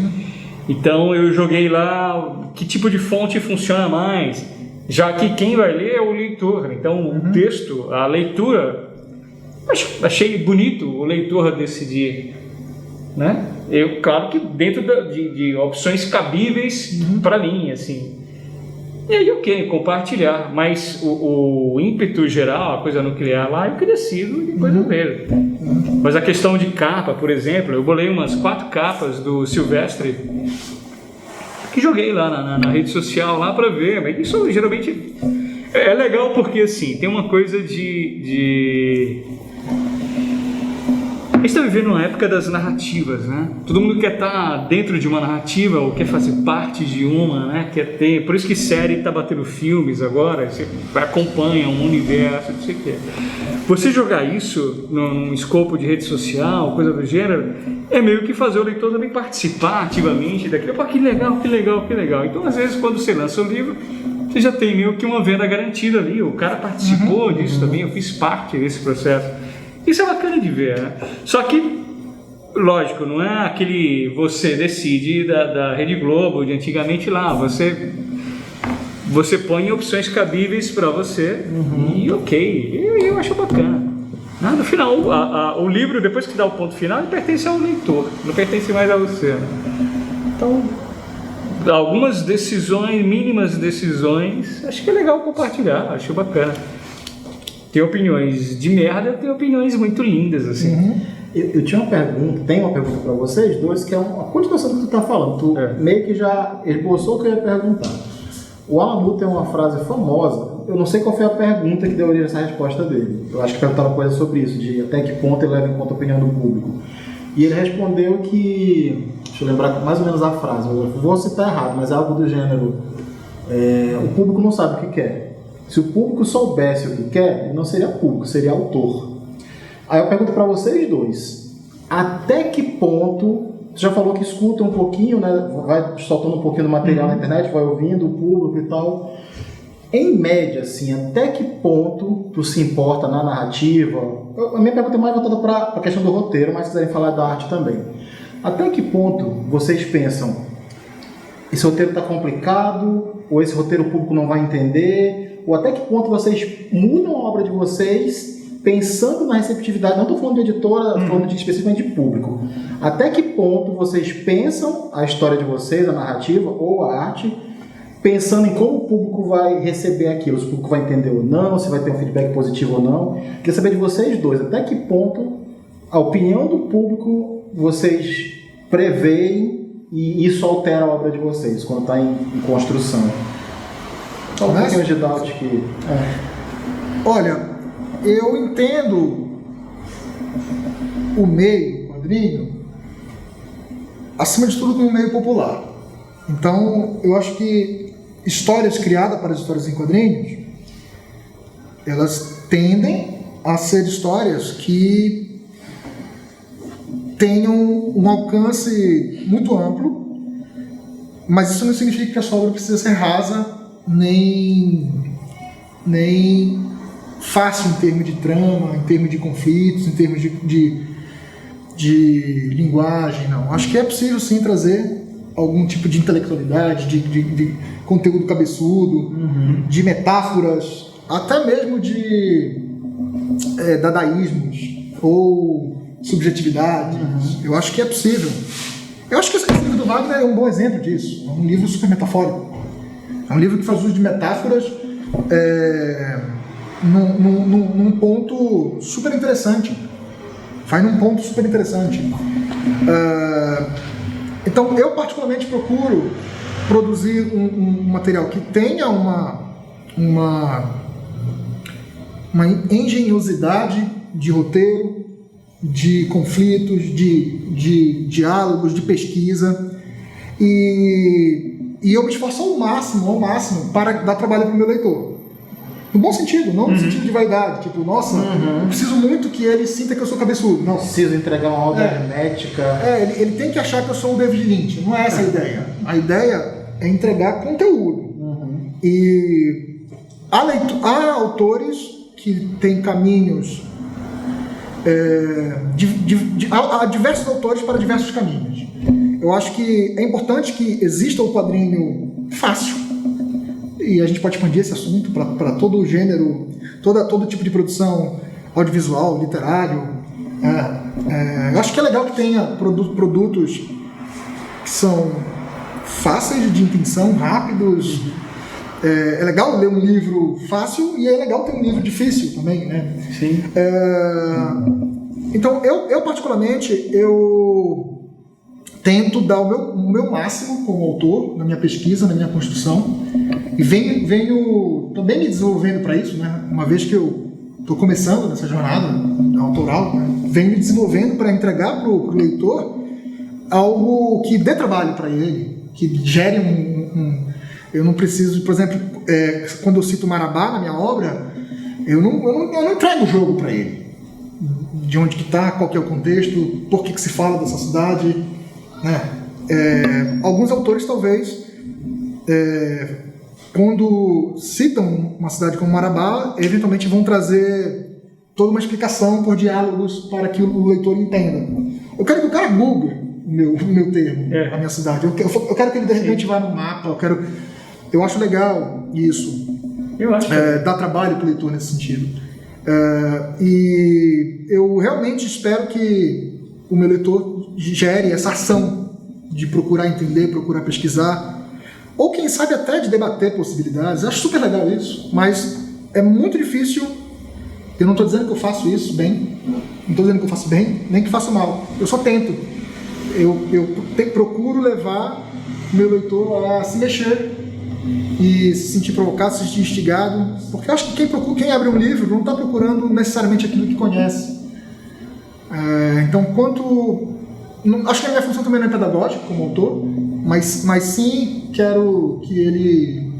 Então eu joguei lá que tipo de fonte funciona mais, já que quem vai ler é o leitor. Então o texto, a leitura, achei bonito o leitor decidir, né? Claro que dentro de opções cabíveis para mim, assim. E aí, compartilhar. Mas o ímpeto geral, a coisa nuclear lá, eu que decido e depois eu vejo. Mas a questão de capa, por exemplo, eu bolei umas 4 capas do Silvestre que joguei lá na rede social lá para ver. Mas isso geralmente é legal porque, assim, tem uma coisa a gente está vivendo uma época das narrativas, né? Todo mundo quer estar dentro de uma narrativa ou quer fazer parte de uma, né? Quer ter... Por isso que série está batendo filmes agora, você acompanha um universo, não sei o quê. Você jogar isso num escopo de rede social, coisa do gênero, é meio que fazer o leitor também participar ativamente daquilo. Pô, que legal. Então, às vezes, quando você lança o livro, você já tem meio que uma venda garantida ali. O cara participou disso também, eu fiz parte desse processo. Isso é bacana de ver, né? Só que, lógico, não é aquele você decide da Rede Globo de antigamente lá. Você põe opções cabíveis para você e eu acho bacana. No final, o livro, depois que dá o ponto final, ele pertence ao leitor, não pertence mais a você, né? Então, algumas decisões, mínimas decisões, acho que é legal compartilhar, acho bacana. Tem opiniões de merda, tem opiniões muito lindas, assim. Eu tinha uma pergunta, tem uma pergunta para vocês dois, que é uma continuação do que tu tá falando. Tu meio que já esboçou o que eu ia perguntar. O Alan Moore tem uma frase famosa, eu não sei qual foi a pergunta que deu origem a essa resposta dele. Eu acho que perguntaram coisa sobre isso, de até que ponto ele leva em conta a opinião do público. E ele respondeu que, deixa eu lembrar mais ou menos a frase, eu vou citar errado, mas é algo do gênero, o público não sabe o que quer. Se o público soubesse o que quer, ele não seria público, seria autor. Aí eu pergunto para vocês dois, até que ponto, você já falou que escuta um pouquinho, né, vai soltando um pouquinho do material na internet, vai ouvindo o público e tal. Em média, assim, até que ponto tu se importa na narrativa? A minha pergunta é mais voltada para a questão do roteiro, mas se quiserem falar da arte também. Até que ponto vocês pensam, esse roteiro está complicado, ou esse roteiro o público não vai entender, ou até que ponto vocês mudam a obra de vocês pensando na receptividade, não estou falando de editora, estou falando especificamente de público. Até que ponto vocês pensam a história de vocês, a narrativa ou a arte, pensando em como o público vai receber aquilo, se o público vai entender ou não, se vai ter um feedback positivo ou não. Queria saber de vocês dois, até que ponto a opinião do público vocês preveem e isso altera a obra de vocês quando está em construção. Fala um pouquinho de Daut que... Olha, eu entendo o meio quadrinho, acima de tudo, como um meio popular. Então, eu acho que histórias criadas para as histórias em quadrinhos, elas tendem a ser histórias que tenham um alcance muito amplo, mas isso não significa que a sua obra precisa ser rasa, nem fácil em termos de trama, em termos de conflitos, em termos de linguagem, não. Acho que é possível sim trazer algum tipo de intelectualidade, de conteúdo cabeçudo, de metáforas, até mesmo de dadaísmos ou subjetividades. Eu acho que é possível. Eu acho que esse livro do Wagner é um bom exemplo disso. É um livro super metafórico. É um livro que faz uso de metáforas num ponto super interessante. Vai num ponto super interessante. Então, eu particularmente procuro produzir um material que tenha uma engenhosidade de roteiro, de conflitos, de diálogos, de pesquisa, e eu me esforço ao máximo para dar trabalho para o meu leitor. No bom sentido, não no sentido de vaidade, tipo, nossa, eu preciso muito que ele sinta que eu sou cabeçudo. Não. Preciso entregar uma obra hermética. Ele tem que achar que eu sou o David Lynch, não é essa a ideia. A ideia é entregar conteúdo. E há autores que têm caminhos, há diversos autores para diversos caminhos. Eu acho que é importante que exista o quadrinho fácil, e a gente pode expandir esse assunto para todo o gênero, todo tipo de produção audiovisual, literário. Eu acho que é legal que tenha produtos que são fáceis de intenção, rápidos. É legal ler um livro fácil e é legal ter um livro difícil também, né? Sim. Então, eu particularmente, eu tento dar o meu máximo como autor, na minha pesquisa, na minha construção, e venho também me desenvolvendo para isso, né? Uma vez que eu estou começando nessa jornada autoral, né? Venho me desenvolvendo para entregar para o leitor algo que dê trabalho para ele, que gere eu não preciso, por exemplo, quando eu cito Marabá na minha obra, eu não entrego o jogo para ele. De onde que está, qual que é o contexto, por que se fala dessa cidade, né? Alguns autores talvez, quando citam uma cidade como Marabá, eventualmente vão trazer toda uma explicação por diálogos para que o leitor entenda. Eu quero que o cara google o meu termo, a minha cidade. Eu quero que ele de repente vá no mapa. Eu acho legal isso. Eu acho dá trabalho para o leitor nesse sentido. E eu realmente espero que o meu leitor gere essa ação de procurar entender, procurar pesquisar, ou quem sabe até de debater possibilidades. Eu acho super legal isso, mas é muito difícil. Eu não estou dizendo que eu faço isso bem, Não estou dizendo que eu faço bem, nem que faço mal. Eu só tento. Procuro levar o meu leitor a se mexer e se sentir provocado, se sentir instigado. Porque eu acho que quem abre um livro não está procurando necessariamente aquilo que conhece. Então, acho que a minha função também não é pedagógica como autor, mas sim quero que ele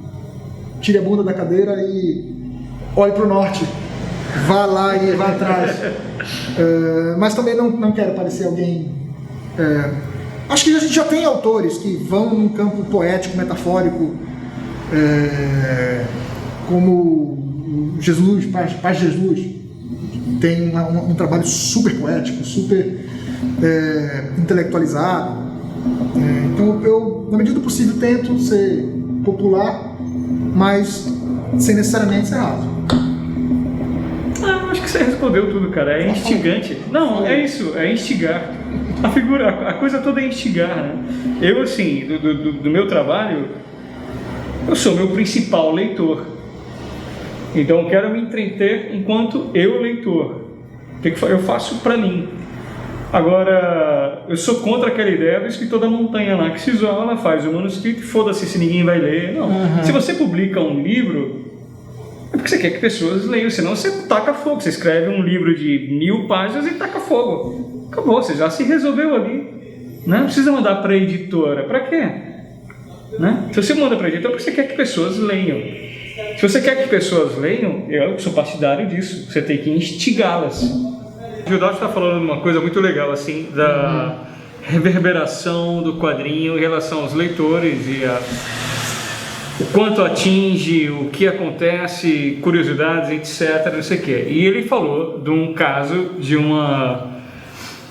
tire a bunda da cadeira e olhe para o norte, vá lá e vá atrás. Mas também não quero parecer alguém... acho que a gente já tem autores que vão num campo poético, metafórico, como Jesus, Paz Jesus, tem um trabalho super poético, super intelectualizado. Então eu, na medida do possível, tento ser popular, mas sem necessariamente ser raso. Acho que você respondeu tudo, cara. É instigante. Não, é isso, é instigar. A coisa toda é instigar, né? Eu, assim, do meu trabalho, eu sou meu principal leitor. Então eu quero me entreter enquanto leitor. O que eu faço pra mim? Agora, eu sou contra aquela ideia do escritor da montanha lá, que se isola, faz o manuscrito e foda-se se ninguém vai ler. Não. Se você publica um livro, é porque você quer que pessoas leiam, senão você taca fogo. Você escreve um livro de 1000 páginas e taca fogo. Acabou, você já se resolveu ali. Não precisa mandar para a editora. Para quê? Né? Se você manda para a editora, é porque você quer que pessoas leiam. Se você quer que pessoas leiam, eu sou partidário disso. Você tem que instigá-las. O Gildói está falando uma coisa muito legal, assim, da reverberação do quadrinho em relação aos leitores e o quanto atinge, o que acontece, curiosidades, etc, não sei o quê. E ele falou de um caso de uma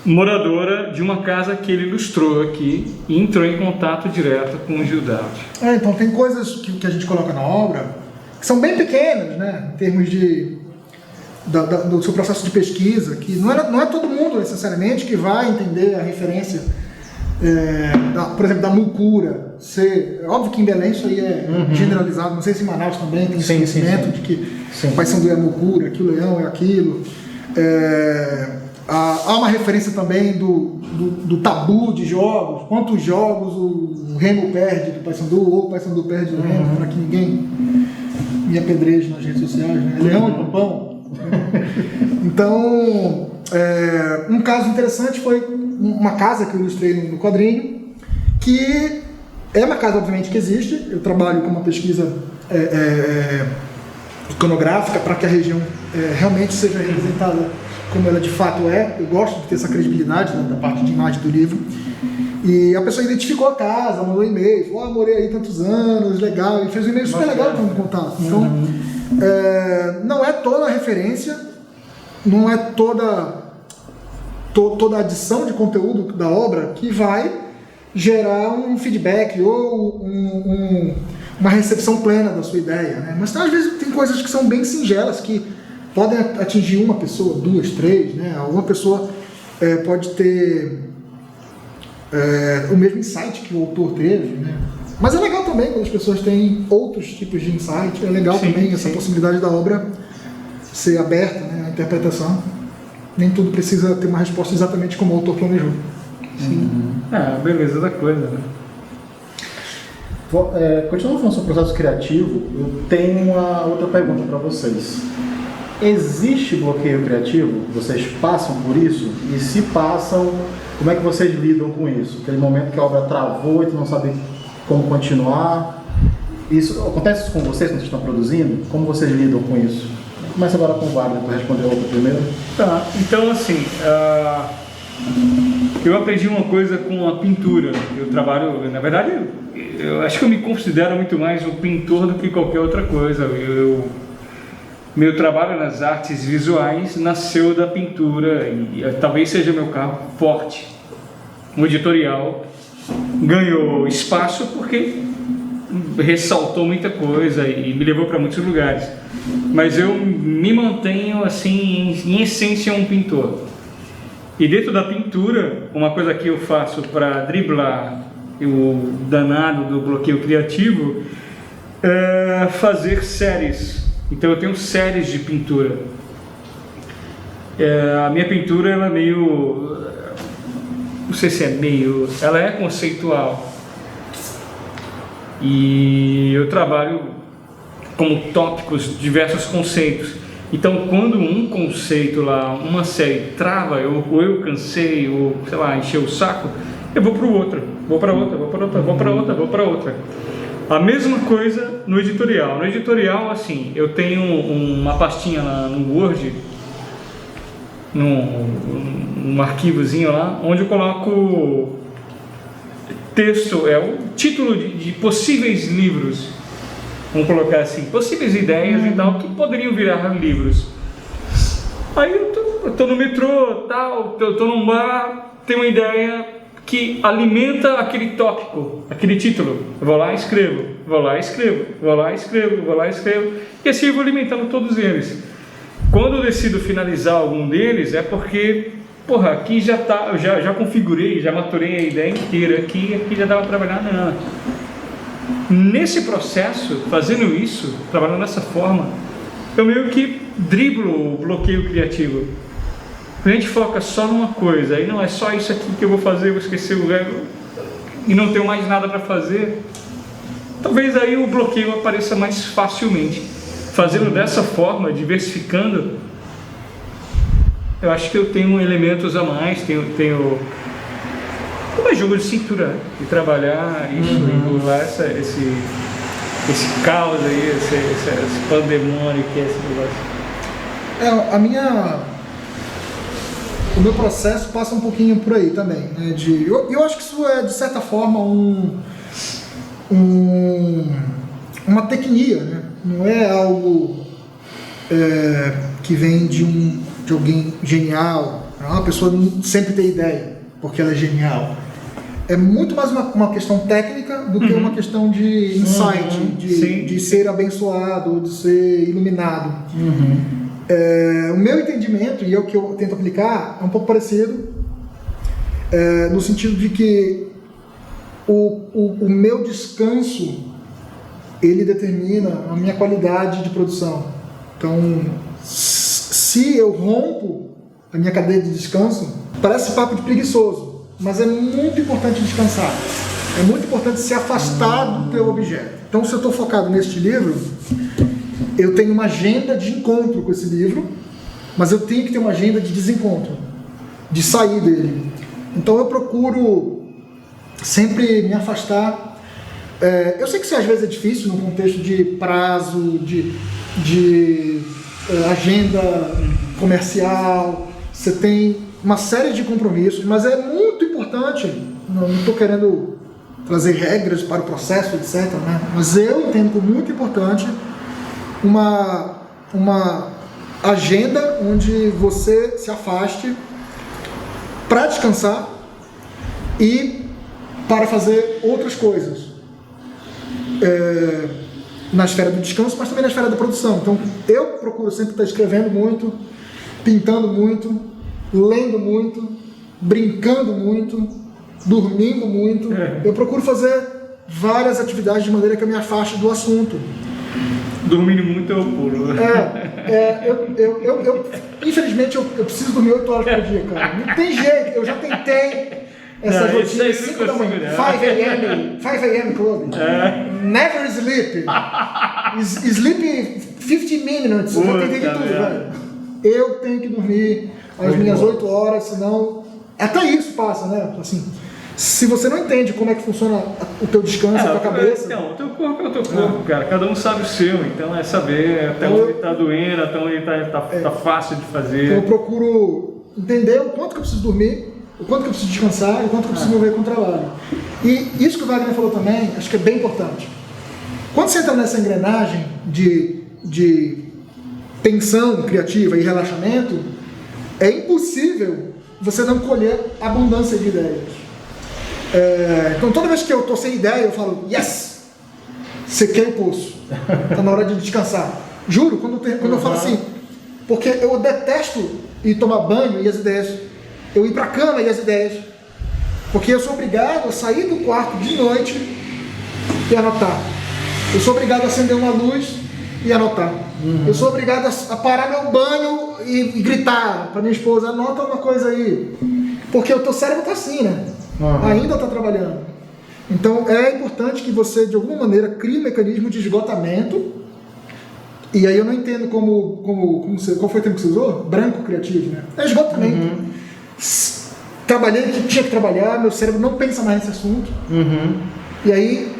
moradora de uma casa que ele ilustrou aqui e entrou em contato direto com o Gildói. Então tem coisas que a gente coloca na obra que são bem pequenas, né, em termos do seu processo de pesquisa, que não é todo mundo necessariamente que vai entender a referência, por exemplo, da mucura. Óbvio que em Belém isso aí é generalizado, não sei se em Manaus também tem esse conhecimento de que o Paysandu é a mucura, que o leão é aquilo. Há uma referência também do tabu de jogos, quantos jogos o Remo perde do Paysandu, ou o Paysandu perde do Remo, para que ninguém me apedreje nas redes sociais, né? Leão e Pampão. Então, um caso interessante foi uma casa que eu ilustrei no quadrinho, que é uma casa, obviamente, que existe. Eu trabalho com uma pesquisa iconográfica para que a região realmente seja representada como ela de fato é. Eu gosto de ter essa credibilidade, né, da parte de imagem do livro. E a pessoa identificou a casa, mandou e-mail, falou: morei aí tantos anos, legal, e fez um e-mail super legal para me contar. Então, não é toda a referência, não é toda a adição de conteúdo da obra que vai gerar um feedback ou uma recepção plena da sua ideia, né? Mas às vezes tem coisas que são bem singelas, que podem atingir uma pessoa, 2, 3, né? Alguma pessoa pode ter o mesmo insight que o autor teve, né? Mas é legal também quando as pessoas têm outros tipos de insight. É legal também essa possibilidade da obra ser aberta, né, à interpretação. Nem tudo precisa ter uma resposta exatamente como o autor planejou. A beleza da coisa, né? Continuando falando sobre o processo criativo, eu tenho uma outra pergunta para vocês. Existe bloqueio criativo? Vocês passam por isso? E se passam, como é que vocês lidam com isso? Aquele momento que a obra travou e tu não sabe como continuar. Acontece isso com vocês quando vocês estão produzindo? Como vocês lidam com isso? Começa agora com o Wagner para responder a outra primeiro. Tá, então assim, eu aprendi uma coisa com a pintura. Eu trabalho, na verdade, eu acho que eu me considero muito mais um pintor do que qualquer outra coisa. Meu trabalho nas artes visuais nasceu da pintura e talvez seja meu carro forte. O editorial ganhou espaço porque ressaltou muita coisa e me levou para muitos lugares. Mas eu me mantenho, assim, em essência, um pintor. E dentro da pintura, uma coisa que eu faço para driblar o danado do bloqueio criativo é fazer séries. Então eu tenho séries de pintura. A minha pintura, ela é meio... Não sei se é meio... Ela é conceitual. E eu trabalho como tópicos diversos conceitos. Então, quando um conceito lá, uma série trava, ou eu cansei, ou sei lá, encheu o saco, eu vou para o outro, vou para outra, vou para outra, vou para outra, vou para outra. A mesma coisa no editorial. No editorial, assim, eu tenho uma pastinha lá no Word, num arquivozinho lá, onde eu coloco texto, é o título de possíveis livros, vamos colocar assim, possíveis ideias e tal, que poderiam virar livros. Aí eu tô no metrô, tal, eu tô num bar, tem uma ideia que alimenta aquele tópico, aquele título. Eu vou lá e escrevo, vou lá e escrevo, vou lá e escrevo, vou lá e escrevo, e assim eu vou alimentando todos eles. Quando eu decido finalizar algum deles, é porque, porra, aqui já tá, eu já configurei, já maturei a ideia inteira, aqui já dava para trabalhar, não. Nesse processo, fazendo isso, trabalhando dessa forma, eu meio que driblo o bloqueio criativo. A gente foca só numa coisa, aí não é só isso aqui que eu vou fazer, vou esquecer o resto e não tenho mais nada para fazer. Talvez aí o bloqueio apareça mais facilmente. Fazendo dessa forma, diversificando, eu acho que eu tenho elementos a mais, tenho um jogo de cintura, de trabalhar isso, enrolar esse caos aí, esse pandemônio que é esse negócio. O meu processo passa um pouquinho por aí também, né? Eu acho que isso é, de certa forma, uma tecnia, né? Não é algo que vem de alguém genial. Uma pessoa sempre tem ideia, porque ela é genial. É muito mais uma questão técnica do que uma questão de insight, de ser abençoado, de ser iluminado. O meu entendimento, e é o que eu tento aplicar, é um pouco parecido, no sentido de que o meu descanso, ele determina a minha qualidade de produção. Então, se eu rompo a minha cadeia de descanso, parece papo de preguiçoso, mas é muito importante descansar. É muito importante se afastar do teu objeto. Então, se eu estou focado neste livro, eu tenho uma agenda de encontro com esse livro, mas eu tenho que ter uma agenda de desencontro, de sair dele. Então eu procuro sempre me afastar. Eu sei que isso às vezes é difícil no contexto de prazo, de agenda comercial, você tem uma série de compromissos, mas é muito importante, não estou querendo trazer regras para o processo, etc., né? Mas eu entendo como muito importante uma agenda onde você se afaste para descansar e para fazer outras coisas na esfera do descanso, mas também na esfera da produção. Então eu procuro sempre estar escrevendo muito, pintando muito, lendo muito, brincando muito, dormindo muito. Eu procuro fazer várias atividades de maneira que eu me afaste do assunto. Dormindo muito eu pulo. Infelizmente eu preciso dormir 8 horas por dia, cara. Não tem jeito, eu já tentei essa rotina 5 da manhã, 5 a.m. club. Never sleep. Sleep 15 minutes. Eu já tentei de tudo, velho. Eu tenho que dormir as minhas 8 horas, senão até isso passa, né? Assim, se você não entende como é que funciona o teu descanso, a tua cabeça... Então, o teu corpo é o teu corpo, cara. Cada um sabe o seu, então é saber até onde está doendo, até onde tá fácil de fazer. Então eu procuro entender o quanto que eu preciso dormir, o quanto que eu preciso descansar e o quanto que eu preciso me envolver com o trabalho. E isso que o Wagner falou também, acho que é bem importante. Quando você entra nessa engrenagem de tensão criativa e relaxamento, é impossível você não colher abundância de ideias. Então toda vez que eu estou sem ideia, eu falo, yes! Sequei o poço. Está na hora de descansar. Juro, quando eu falo assim, porque eu detesto ir tomar banho e as ideias, eu ir para a cama e as ideias, porque eu sou obrigado a sair do quarto de noite e anotar. Eu sou obrigado a acender uma luz e anotar. Eu sou obrigado a parar meu banho e gritar para minha esposa, anota uma coisa aí. Porque o teu cérebro está assim, né? Ainda está trabalhando. Então é importante que você, de alguma maneira, crie um mecanismo de esgotamento. E aí eu não entendo qual foi o termo que você usou? Branco criativo, né? É esgotamento. Trabalhei o que tinha que trabalhar, meu cérebro não pensa mais nesse assunto. E aí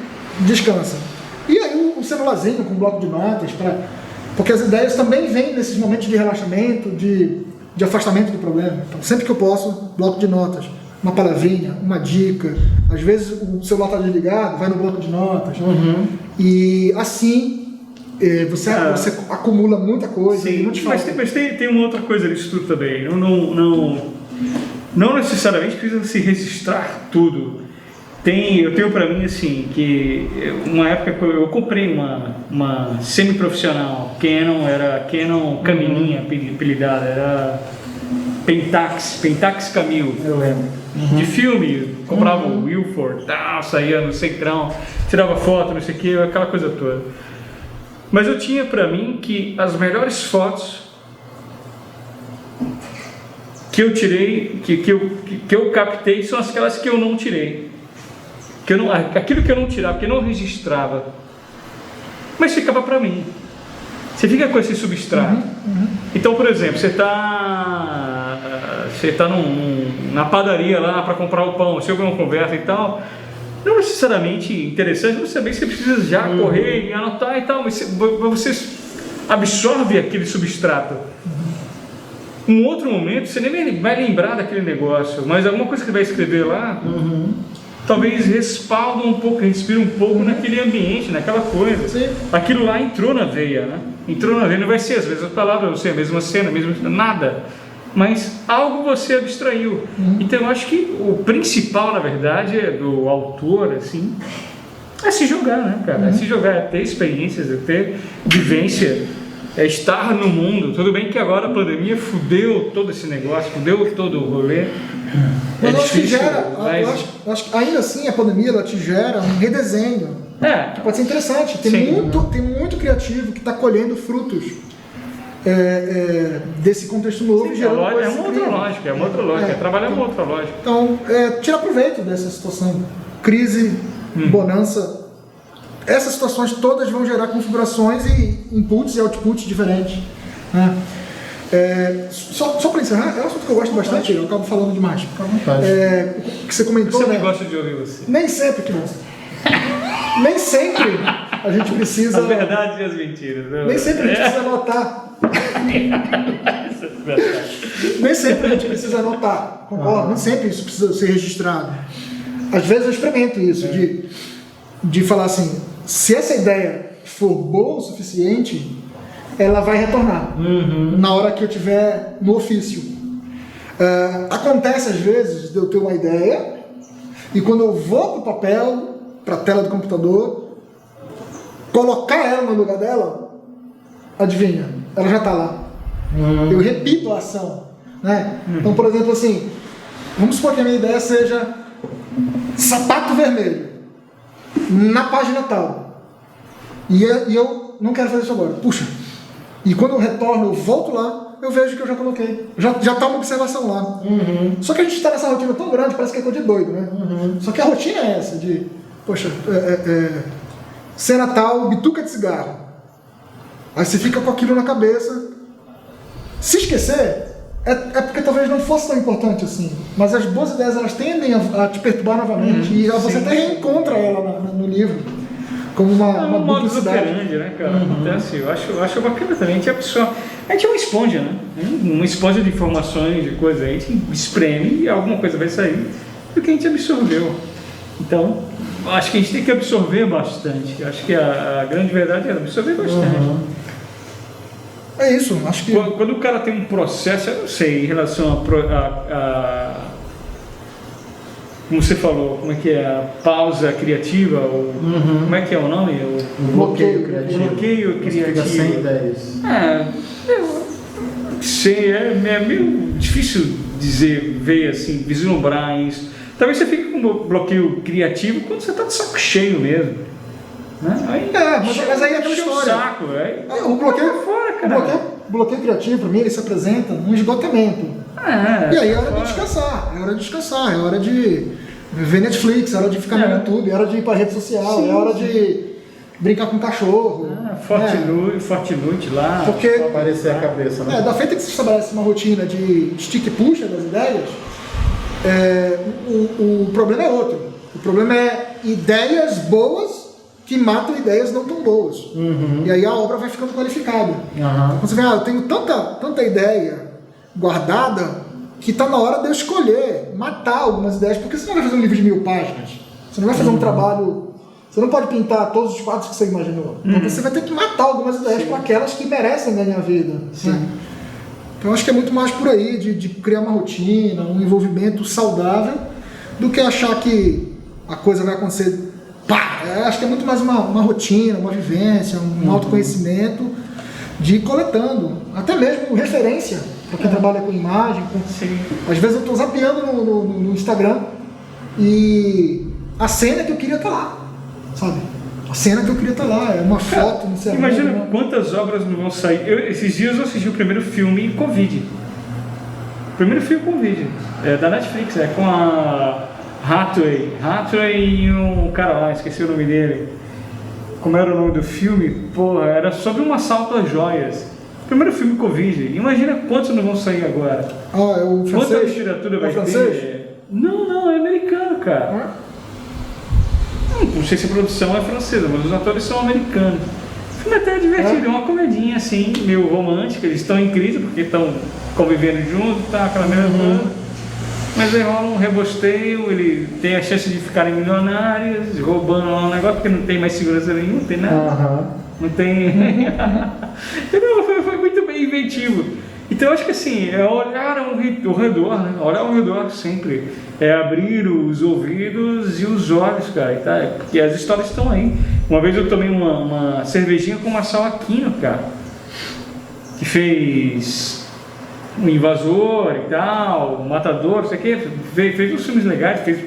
descansa. E aí o celularzinho com um bloco de notas, porque as ideias também vêm nesses momentos de relaxamento, de afastamento do problema. Então sempre que eu posso, bloco de notas, uma palavrinha, uma dica. Às vezes o celular está desligado, vai no bloco de notas. E assim você acumula muita coisa. Sim, e não te falta. mas tem uma outra coisa nisso tudo também. Não necessariamente precisa se registrar tudo. Eu tenho para mim assim, que uma época eu comprei uma semi-profissional Canon Camininha, apelidada, era Pentax Camil. Eu lembro. De filme, comprava o Wilford, saía no centrão, tirava foto, não sei o que, aquela coisa toda. Mas eu tinha para mim que as melhores fotos que eu tirei, que eu captei, são aquelas que eu não tirei. Aquilo que eu não tirava, que eu não registrava, mas ficava para mim. Você fica com esse substrato. Então, por exemplo, você tá na padaria lá para comprar o pão, você ouve uma conversa e tal, não necessariamente interessante, você saber que você precisa já correr e anotar e tal, mas você absorve aquele substrato. Um outro momento, você nem vai lembrar daquele negócio, mas alguma coisa que você vai escrever lá, talvez respalda um pouco, respira um pouco naquele ambiente, naquela coisa. Sim. Aquilo lá entrou na veia, né? Entrou na veia, não vai ser às vezes a palavra, não sei, a mesma cena, nada. Mas algo você abstraiu. Então eu acho que o principal, na verdade, do autor, assim, é se jogar, né, cara? É se jogar, é ter experiências, é ter vivência, é estar no mundo. Tudo bem que agora a pandemia fudeu todo esse negócio, fudeu todo o rolê. Mas eu acho que ainda assim a pandemia ela te gera um redesenho. Que pode ser interessante. Tem muito criativo que está colhendo frutos desse contexto novo. Sim, é uma outra lógica, trabalhar uma outra lógica. Então, tira proveito dessa situação. Crise, bonança. Essas situações todas vão gerar configurações e inputs e outputs diferentes. Né? Só para encerrar, é um assunto que eu gosto bastante, eu acabo falando demais. Que você comentou. Eu sempre gosto de ouvir você. Nem sempre que nem sempre a gente precisa. As verdades e as mentiras. Não? Nem sempre a gente precisa anotar. Nem sempre a gente precisa anotar, concordo? Nem sempre isso precisa ser registrado. Às vezes eu experimento isso, de falar assim, se essa ideia for boa o suficiente, ela vai retornar na hora que eu estiver no ofício. Acontece às vezes de eu ter uma ideia e quando eu vou para o papel, para a tela do computador, colocar ela no lugar dela, adivinha, ela já está lá. Eu repito a ação. Né? Então, por exemplo, assim, vamos supor que a minha ideia seja sapato vermelho na página tal. E eu não quero fazer isso agora. Puxa. E quando eu retorno, eu volto lá, eu vejo que eu já coloquei. Já está uma observação lá. Só que a gente está nessa rotina tão grande, parece que é coisa de doido, né? Só que a rotina é essa, de, poxa, cena tal, bituca de cigarro. Aí você fica com aquilo na cabeça. Se esquecer, é porque talvez não fosse tão importante assim. Mas as boas ideias, elas tendem a te perturbar novamente. E você até reencontra ela no livro. Como uma duplicidade. Grande, né, cara? Acontece. Eu acho bacana também. A gente é uma esponja, né? Uma esponja de informações, de coisas. A gente espreme e alguma coisa vai sair do que a gente absorveu. Então, acho que a gente tem que absorver bastante. Acho que a grande verdade é absorver bastante. É isso, acho que... Quando o cara tem um processo, eu não sei, em relação a como você falou, como é que é a pausa criativa, ou como é que é o nome? O bloqueio criativo. Bloqueio criativo. Sem ideias. É meio difícil ver assim, vislumbrar isso. Talvez você fique com um bloqueio criativo quando você está de saco cheio mesmo. Né? Aí, mas aí é aquela encheu o história. saco, O bloqueio, fora, cara. o bloqueio criativo, para mim, ele se apresenta num esgotamento. E aí é hora de descansar, é hora de ver Netflix, é hora de ficar no YouTube, é hora de ir para rede social, é hora de brincar com o cachorro. Fortnite lá. Porque Pra aparecer a cabeça, né? da feita que se estabelece uma rotina de stick e puxa das ideias, o problema é outro. O problema é ideias boas que matam ideias não tão boas. E aí a obra vai ficando qualificada. Então você vê, eu tenho tanta ideia guardada que está na hora de eu escolher, matar algumas ideias, porque você não vai fazer um livro de 1000 páginas. Você não vai fazer um trabalho... Você não pode pintar todos os quadros que você imaginou. Então você vai ter que matar algumas ideias para aquelas que merecem ganhar vida. Né? Então acho que é muito mais por aí, de criar uma rotina, um envolvimento saudável, do que achar que a coisa vai acontecer. Acho que é muito mais uma rotina, uma vivência, um autoconhecimento de ir coletando. Até mesmo referência, para quem trabalha com imagem. Às vezes eu estou zapeando no Instagram e a cena que eu queria estar lá. Sabe? A cena que eu queria estar lá, é uma foto, não sei. Imagina quantas obras não vão sair. Esses dias eu assisti o primeiro filme Covid. O primeiro filme Covid. Da Netflix, com a Hathaway e um cara lá, esqueci o nome dele. Como era o nome do filme? Porra, era sobre um assalto às joias. Primeiro filme Covid. Imagina quantos não vão sair agora. É o francês? Quanta literatura vai ter? Não, é americano, cara. Não sei se a produção é francesa, mas os atores são americanos. O filme até é divertido, é uma comedinha assim, meio romântica. Eles estão em crise porque estão convivendo juntos, tá aquela mesma coisa. Mas aí rola um rebosteio, ele tem a chance de ficarem milionários, roubando lá um negócio, porque não tem mais segurança nenhuma, não tem nada. Não tem. Entendeu? Foi muito bem inventivo. Então eu acho que assim, é olhar ao redor, né? Olhar ao redor sempre. É abrir os ouvidos e os olhos, cara. Tá? Porque as histórias estão aí. Uma vez eu tomei uma cervejinha com o Marcel Aquino, cara. Que fez um Invasor e tal, um Matador, não sei o quê. Fez uns filmes legais, fez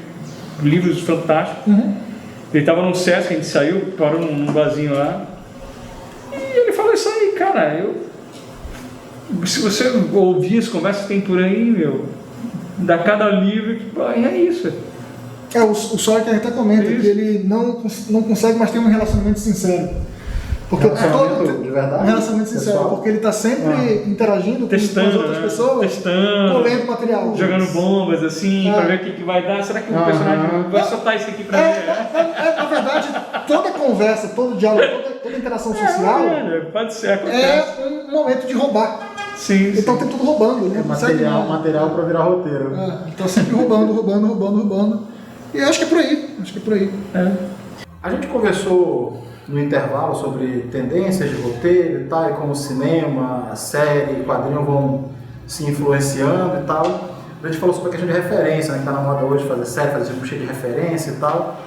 livros fantásticos. Ele estava no Sesc, a gente saiu, parou num barzinho lá. E ele falou isso aí, cara, se você ouvir as conversas que tem por aí, dá cada livro, é isso. O Sorkin até comenta que ele não consegue mais ter um relacionamento sincero. Porque de verdade, um relacionamento sincero, pessoal. Porque ele está sempre interagindo com as outras pessoas, colhendo material. Jogando bombas assim, para ver o que vai dar. Será que o personagem vai soltar isso aqui para mim? Na verdade, toda conversa, todo diálogo, toda interação social pode ser, um momento de roubar. Sim. Ele está o tempo todo roubando. Né? Material para virar roteiro. Ele está sempre roubando. E acho que é por aí. A gente conversou no intervalo sobre tendências de roteiro e tal, e como o cinema, a série, o quadrinho vão se influenciando e tal. A gente falou sobre a questão de referência, né, que está na moda hoje fazer série, fazer filme cheio de referência e tal.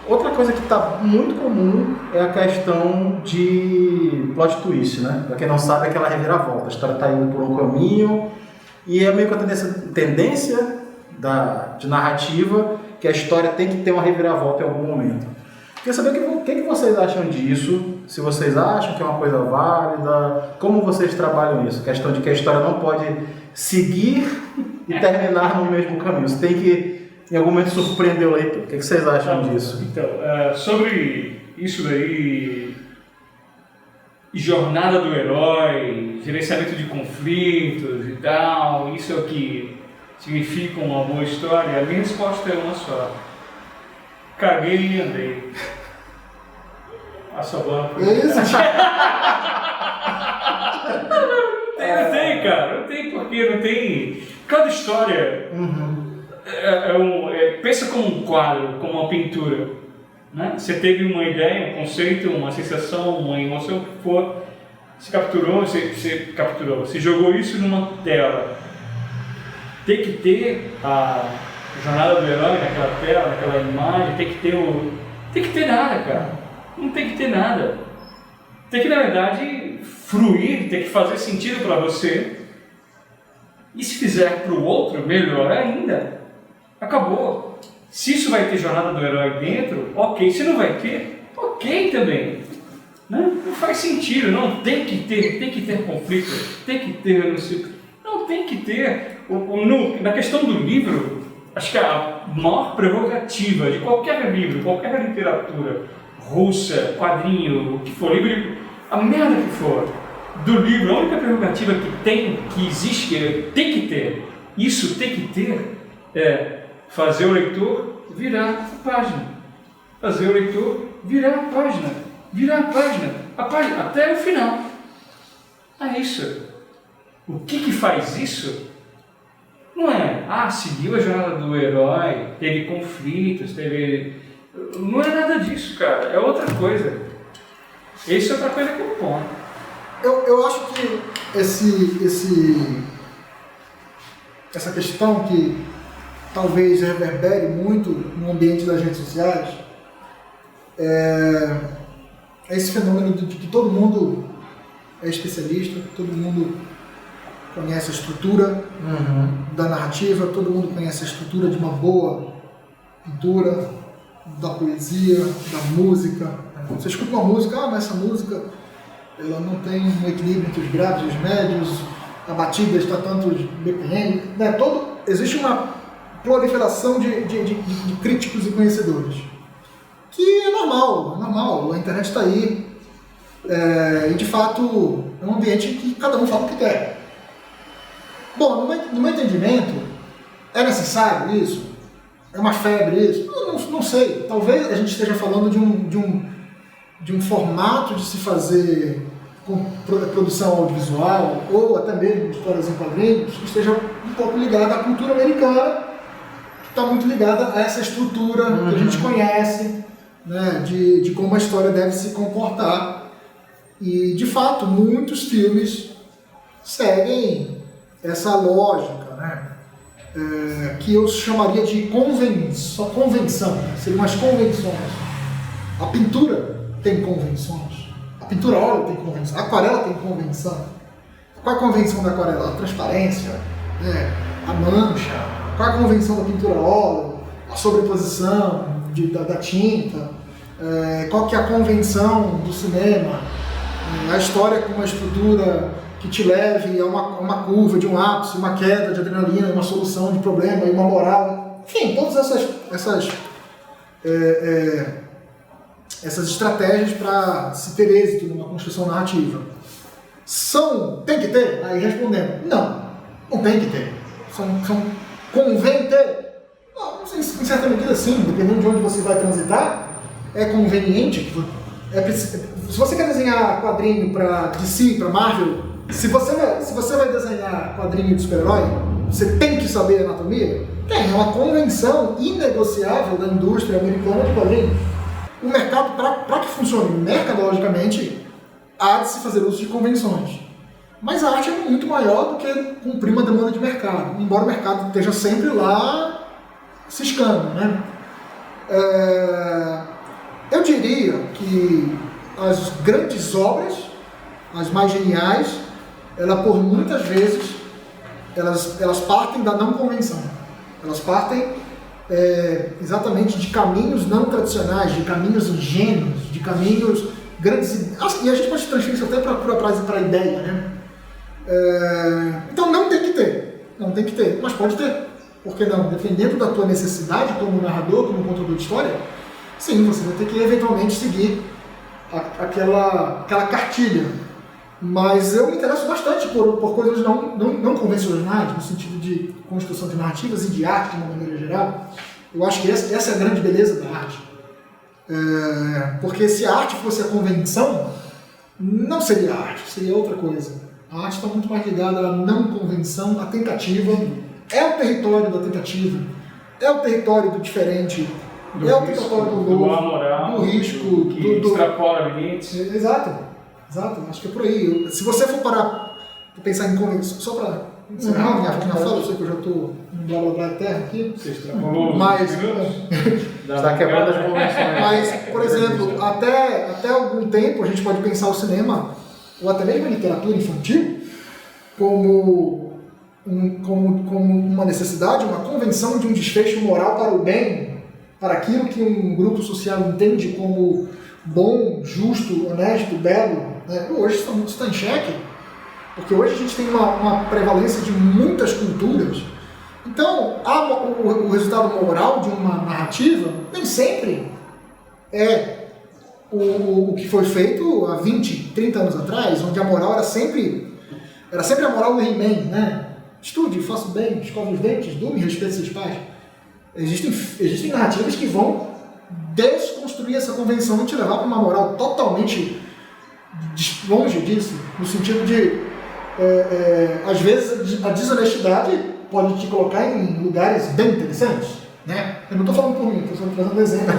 Outra coisa que está muito comum é a questão de plot twist, né? Para quem não sabe, é aquela reviravolta. A história está indo por um caminho e é meio que a tendência de narrativa que a história tem que ter uma reviravolta em algum momento. Queria saber o que vocês acham disso, se vocês acham que é uma coisa válida, como vocês trabalham isso, a questão de que a história não pode seguir e terminar no mesmo caminho. Você tem que, em algum momento, surpreender o leitor. O que vocês acham disso? Então, sobre isso daí, jornada do herói, gerenciamento de conflitos e tal, isso é o que significa uma boa história? A minha resposta é uma só. Caguei e andei. Passa a bola. Não tem, cara. Não tem porquê. Não tem. Cada história pensa como um quadro, como uma pintura. Né? Você teve uma ideia, um conceito, uma sensação, uma emoção, o que for. Você capturou, você jogou isso numa tela. Tem que ter a jornada do herói naquela tela, naquela imagem, tem que ter nada, cara. Não tem que ter nada. Tem que, na verdade, fluir, tem que fazer sentido para você. E se fizer para o outro, melhor ainda. Acabou. Se isso vai ter jornada do herói dentro, ok. Se não vai ter, ok também. Né? Não faz sentido, não tem que ter conflito, tem que ter, não tem que ter. Na questão do livro, acho que a maior prerrogativa de qualquer livro, qualquer literatura, russa, quadrinho, o que for, livro, a merda que for, do livro, a única prerrogativa que existe, que tem que ter, isso tem que ter, é fazer o leitor virar a página. Fazer o leitor virar a página. Virar a página, até o final. É isso. O que faz isso? Não é, seguiu a jornada do herói, teve conflitos, Não é nada disso, cara. É outra coisa. Isso é outra coisa que eu ponho. Eu acho que essa questão que talvez reverbere muito no ambiente das redes sociais é esse fenômeno de que todo mundo é especialista, todo mundo conhece a estrutura da narrativa, todo mundo conhece a estrutura de uma boa pintura, da poesia, da música. Você escuta uma música, mas essa música ela não tem um equilíbrio entre os graves e os médios, a batida está tantos BPM, né? Existe uma proliferação de críticos e conhecedores. Que é normal, a internet está aí, e de fato é um ambiente que cada um fala o que quer. Bom, no meu entendimento, é necessário isso? É uma febre isso? Não sei, talvez a gente esteja falando de um formato de se fazer com produção audiovisual, ou até mesmo histórias em quadrinhos, que esteja um pouco ligado à cultura americana, que está muito ligada a essa estrutura que a gente conhece, né, de como a história deve se comportar. E, de fato, muitos filmes seguem essa lógica, né, que eu chamaria de convenção, né, seriam as convenções. A pintura tem convenções, a pintura a óleo tem convenção, a aquarela tem convenção. Qual é a convenção da aquarela? A transparência, né, a mancha. Qual é a convenção da pintura a óleo? A sobreposição da tinta. Qual que é a convenção do cinema? A história com uma estrutura que te leve a uma curva de um ápice, uma queda de adrenalina, uma solução de problema e uma moral. Enfim, todas essas estratégias para se ter êxito numa construção narrativa. Tem que ter? Aí respondendo, não tem que ter. Convém ter? Não, em certa medida sim, dependendo de onde você vai transitar, é conveniente. Se você quer desenhar quadrinho para DC, para Marvel, se você vai desenhar quadrinho de super-herói, você tem que saber anatomia? É uma convenção inegociável da indústria americana de quadrinhos. O mercado, para que funcione mercadologicamente, há de se fazer uso de convenções. Mas a arte é muito maior do que cumprir uma demanda de mercado, embora o mercado esteja sempre lá ciscando, né? Eu diria que as grandes obras, as mais geniais, por muitas vezes, elas partem da não convenção. Elas partem exatamente de caminhos não tradicionais, de caminhos ingênuos, de caminhos grandes. E a gente pode transferir isso até para a ideia, né? Então não tem que ter, mas pode ter. Por que não? Dependendo da tua necessidade como narrador, como contador de história, sim, você vai ter que eventualmente seguir aquela cartilha. Mas eu me interesso bastante por coisas não convencionais, no sentido de construção de narrativas e de arte de uma maneira geral. Eu acho que essa é a grande beleza da arte. Porque se a arte fosse a convenção, não seria arte, seria outra coisa. A arte está muito mais ligada à não convenção, à tentativa. É o território da tentativa, é o território do diferente, o território do novo, do amoral, do risco, que extrapola limites. Exato, acho que é por aí. Se você for parar para pensar em convenção, só para encerrar minha fala, eu sei que eu já estou em blá blá blá terra aqui, mas está quebrando as convenções. Mas, por exemplo, até algum tempo a gente pode pensar o cinema, ou até mesmo a literatura infantil, como uma necessidade, uma convenção de um desfecho moral para o bem, para aquilo que um grupo social entende como bom, justo, honesto, belo, né? Hoje isso está em xeque, porque hoje a gente tem uma prevalência de muitas culturas. Então, o resultado moral de uma narrativa nem sempre é o que foi feito há 20, 30 anos atrás, onde a moral era sempre a moral do He-Man, né? Estude, faça o bem, escove os dentes, durme e respeite seus pais. Existem narrativas que vão desconstruir essa convenção e te levar para uma moral totalmente longe disso, no sentido de, às vezes, a desonestidade pode te colocar em lugares bem interessantes, né? Eu não estou falando por mim, estou só trazendo um exemplo.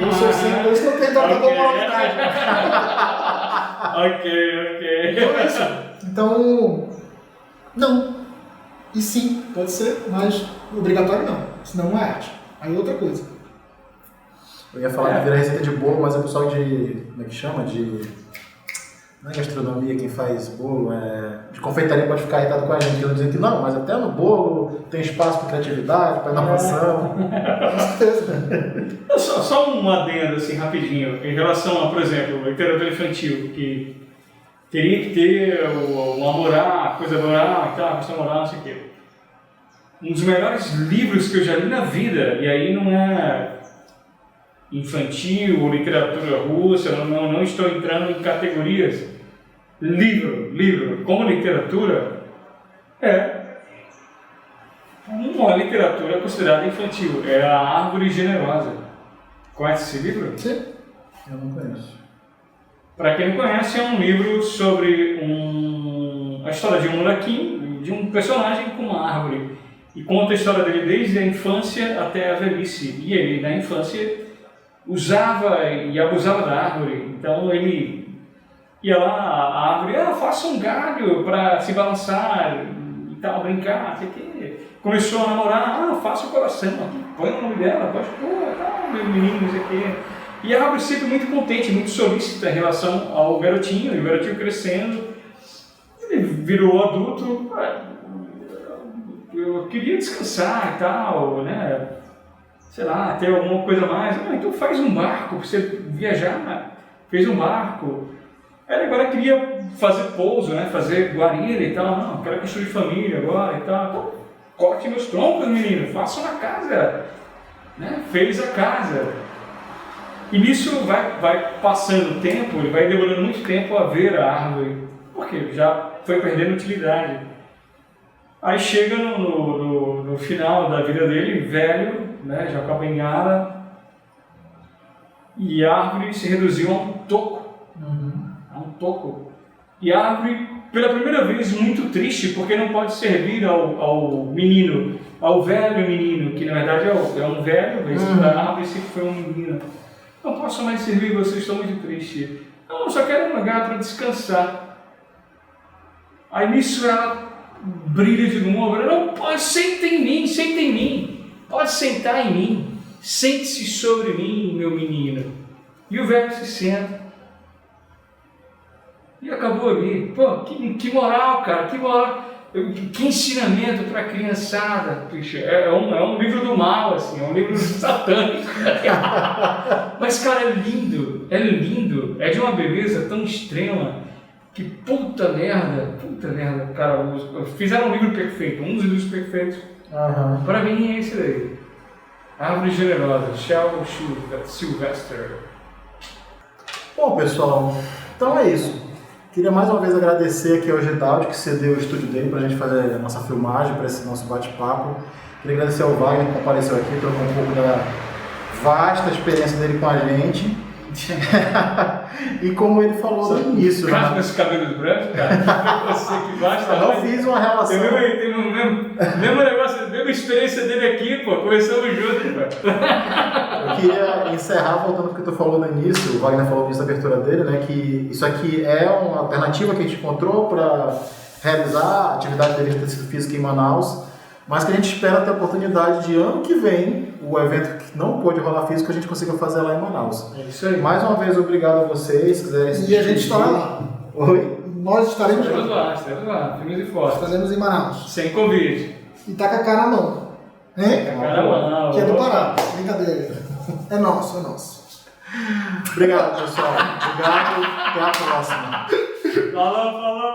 Eu estou tentando dar uma moralidade. Ok. Então é isso. Então, não. E sim, pode ser, mas obrigatório não. Senão não é arte. Aí é outra coisa. Eu ia falar que vira receita de bolo, mas é o pessoal de... Como é que chama? Não é gastronomia quem faz bolo, de confeitaria pode ficar irritado com a gente, dizendo que não, mas até no bolo tem espaço para criatividade, para inovação. Com certeza. Só um adendo assim, rapidinho, em relação a, por exemplo, literatura infantil, que teria que ter uma moral, coisa moral, a questão moral, não sei o quê. Um dos melhores livros que eu já li na vida, e aí não é infantil ou literatura russa, não estou entrando em categorias. Livro, como literatura, uma literatura considerada infantil, é A Árvore Generosa. Conhece esse livro? Sim. Eu não conheço. Para quem não conhece, é um livro sobre a história de um molequinho, de um personagem com uma árvore. E conta a história dele desde a infância até a velhice. E ele, na infância, usava e abusava da árvore. Então ele ia lá, a árvore, faça um galho para se balançar e tal, brincar, sei o quê. Começou a namorar, faça o coração aqui, põe o nome dela, pode pôr, meu menino, não sei o quê. E a árvore sempre muito contente, muito solícita em relação ao garotinho, e o garotinho crescendo. Ele virou adulto, eu queria descansar e tal, né? Sei lá, ter alguma coisa a mais. Então faz um barco para você viajar. Fez um barco. Ele agora queria fazer pouso, né? Fazer guarida e tal. Não, quero construir família agora e tal. Então, corte meus troncos, menino. Faça uma casa. Né? Fez a casa. E nisso vai passando o tempo, ele vai demorando muito tempo a ver a árvore. Porque já foi perdendo utilidade. Aí chega no final da vida dele, velho, né, já com a bengala, e a árvore se reduziu a um toco. A um toco. E a árvore, pela primeira vez, muito triste, porque não pode servir ao menino, ao velho menino, que na verdade é um velho, mas a árvore sempre foi um menino. Não posso mais servir, vocês estão muito tristes. Não, eu só quero um lugar para descansar. Aí nisso ela brilha de novo, não, pode, senta em mim, pode sentar em mim, sente-se sobre mim, meu menino. E o velho se senta. E acabou ali. Pô, que moral, cara, que moral, que ensinamento para a criançada. Puxa, é um livro do mal, assim, é um livro satânico. Mas, cara, é lindo, é de uma beleza tão extrema. Que puta merda, cara, fizeram um livro perfeito, um dos livros perfeitos. Para mim é esse daí. Árvore Generosa, Shel Sylvester. Bom, pessoal, então é isso. Queria mais uma vez agradecer aqui ao Gedaldi, que cedeu o estúdio dele para a gente fazer a nossa filmagem, para esse nosso bate-papo. Queria agradecer ao Wagner que apareceu aqui, trocou um pouco da vasta experiência dele com a gente. E como ele falou no início, né? Com esse cabelo branco, cara, você que basta. Eu não fiz uma relação. Tem o mesmo negócio, a mesma experiência dele aqui, pô, começamos juntos, pô. Eu queria encerrar voltando ao que tu falou no início, o Wagner falou nisso na abertura dele, né? Que isso aqui é uma alternativa que a gente encontrou para realizar a atividade de exercício físico em Manaus, mas que a gente espera ter a oportunidade de ano que vem, o evento que não pôde rolar físico, a gente consiga fazer lá em Manaus. É isso aí. Mais uma vez, obrigado a vocês. Se quiserem e a gente estará lá. Oi? Nós estaremos lá, firmes e fortes. Estaremos em Manaus. Sem convite. E tá com a cara na mão. Hein? Tá com a cara na mão. Que é do Pará. Brincadeira. É nosso. Obrigado, pessoal. Obrigado. Até a próxima. Falou, falou.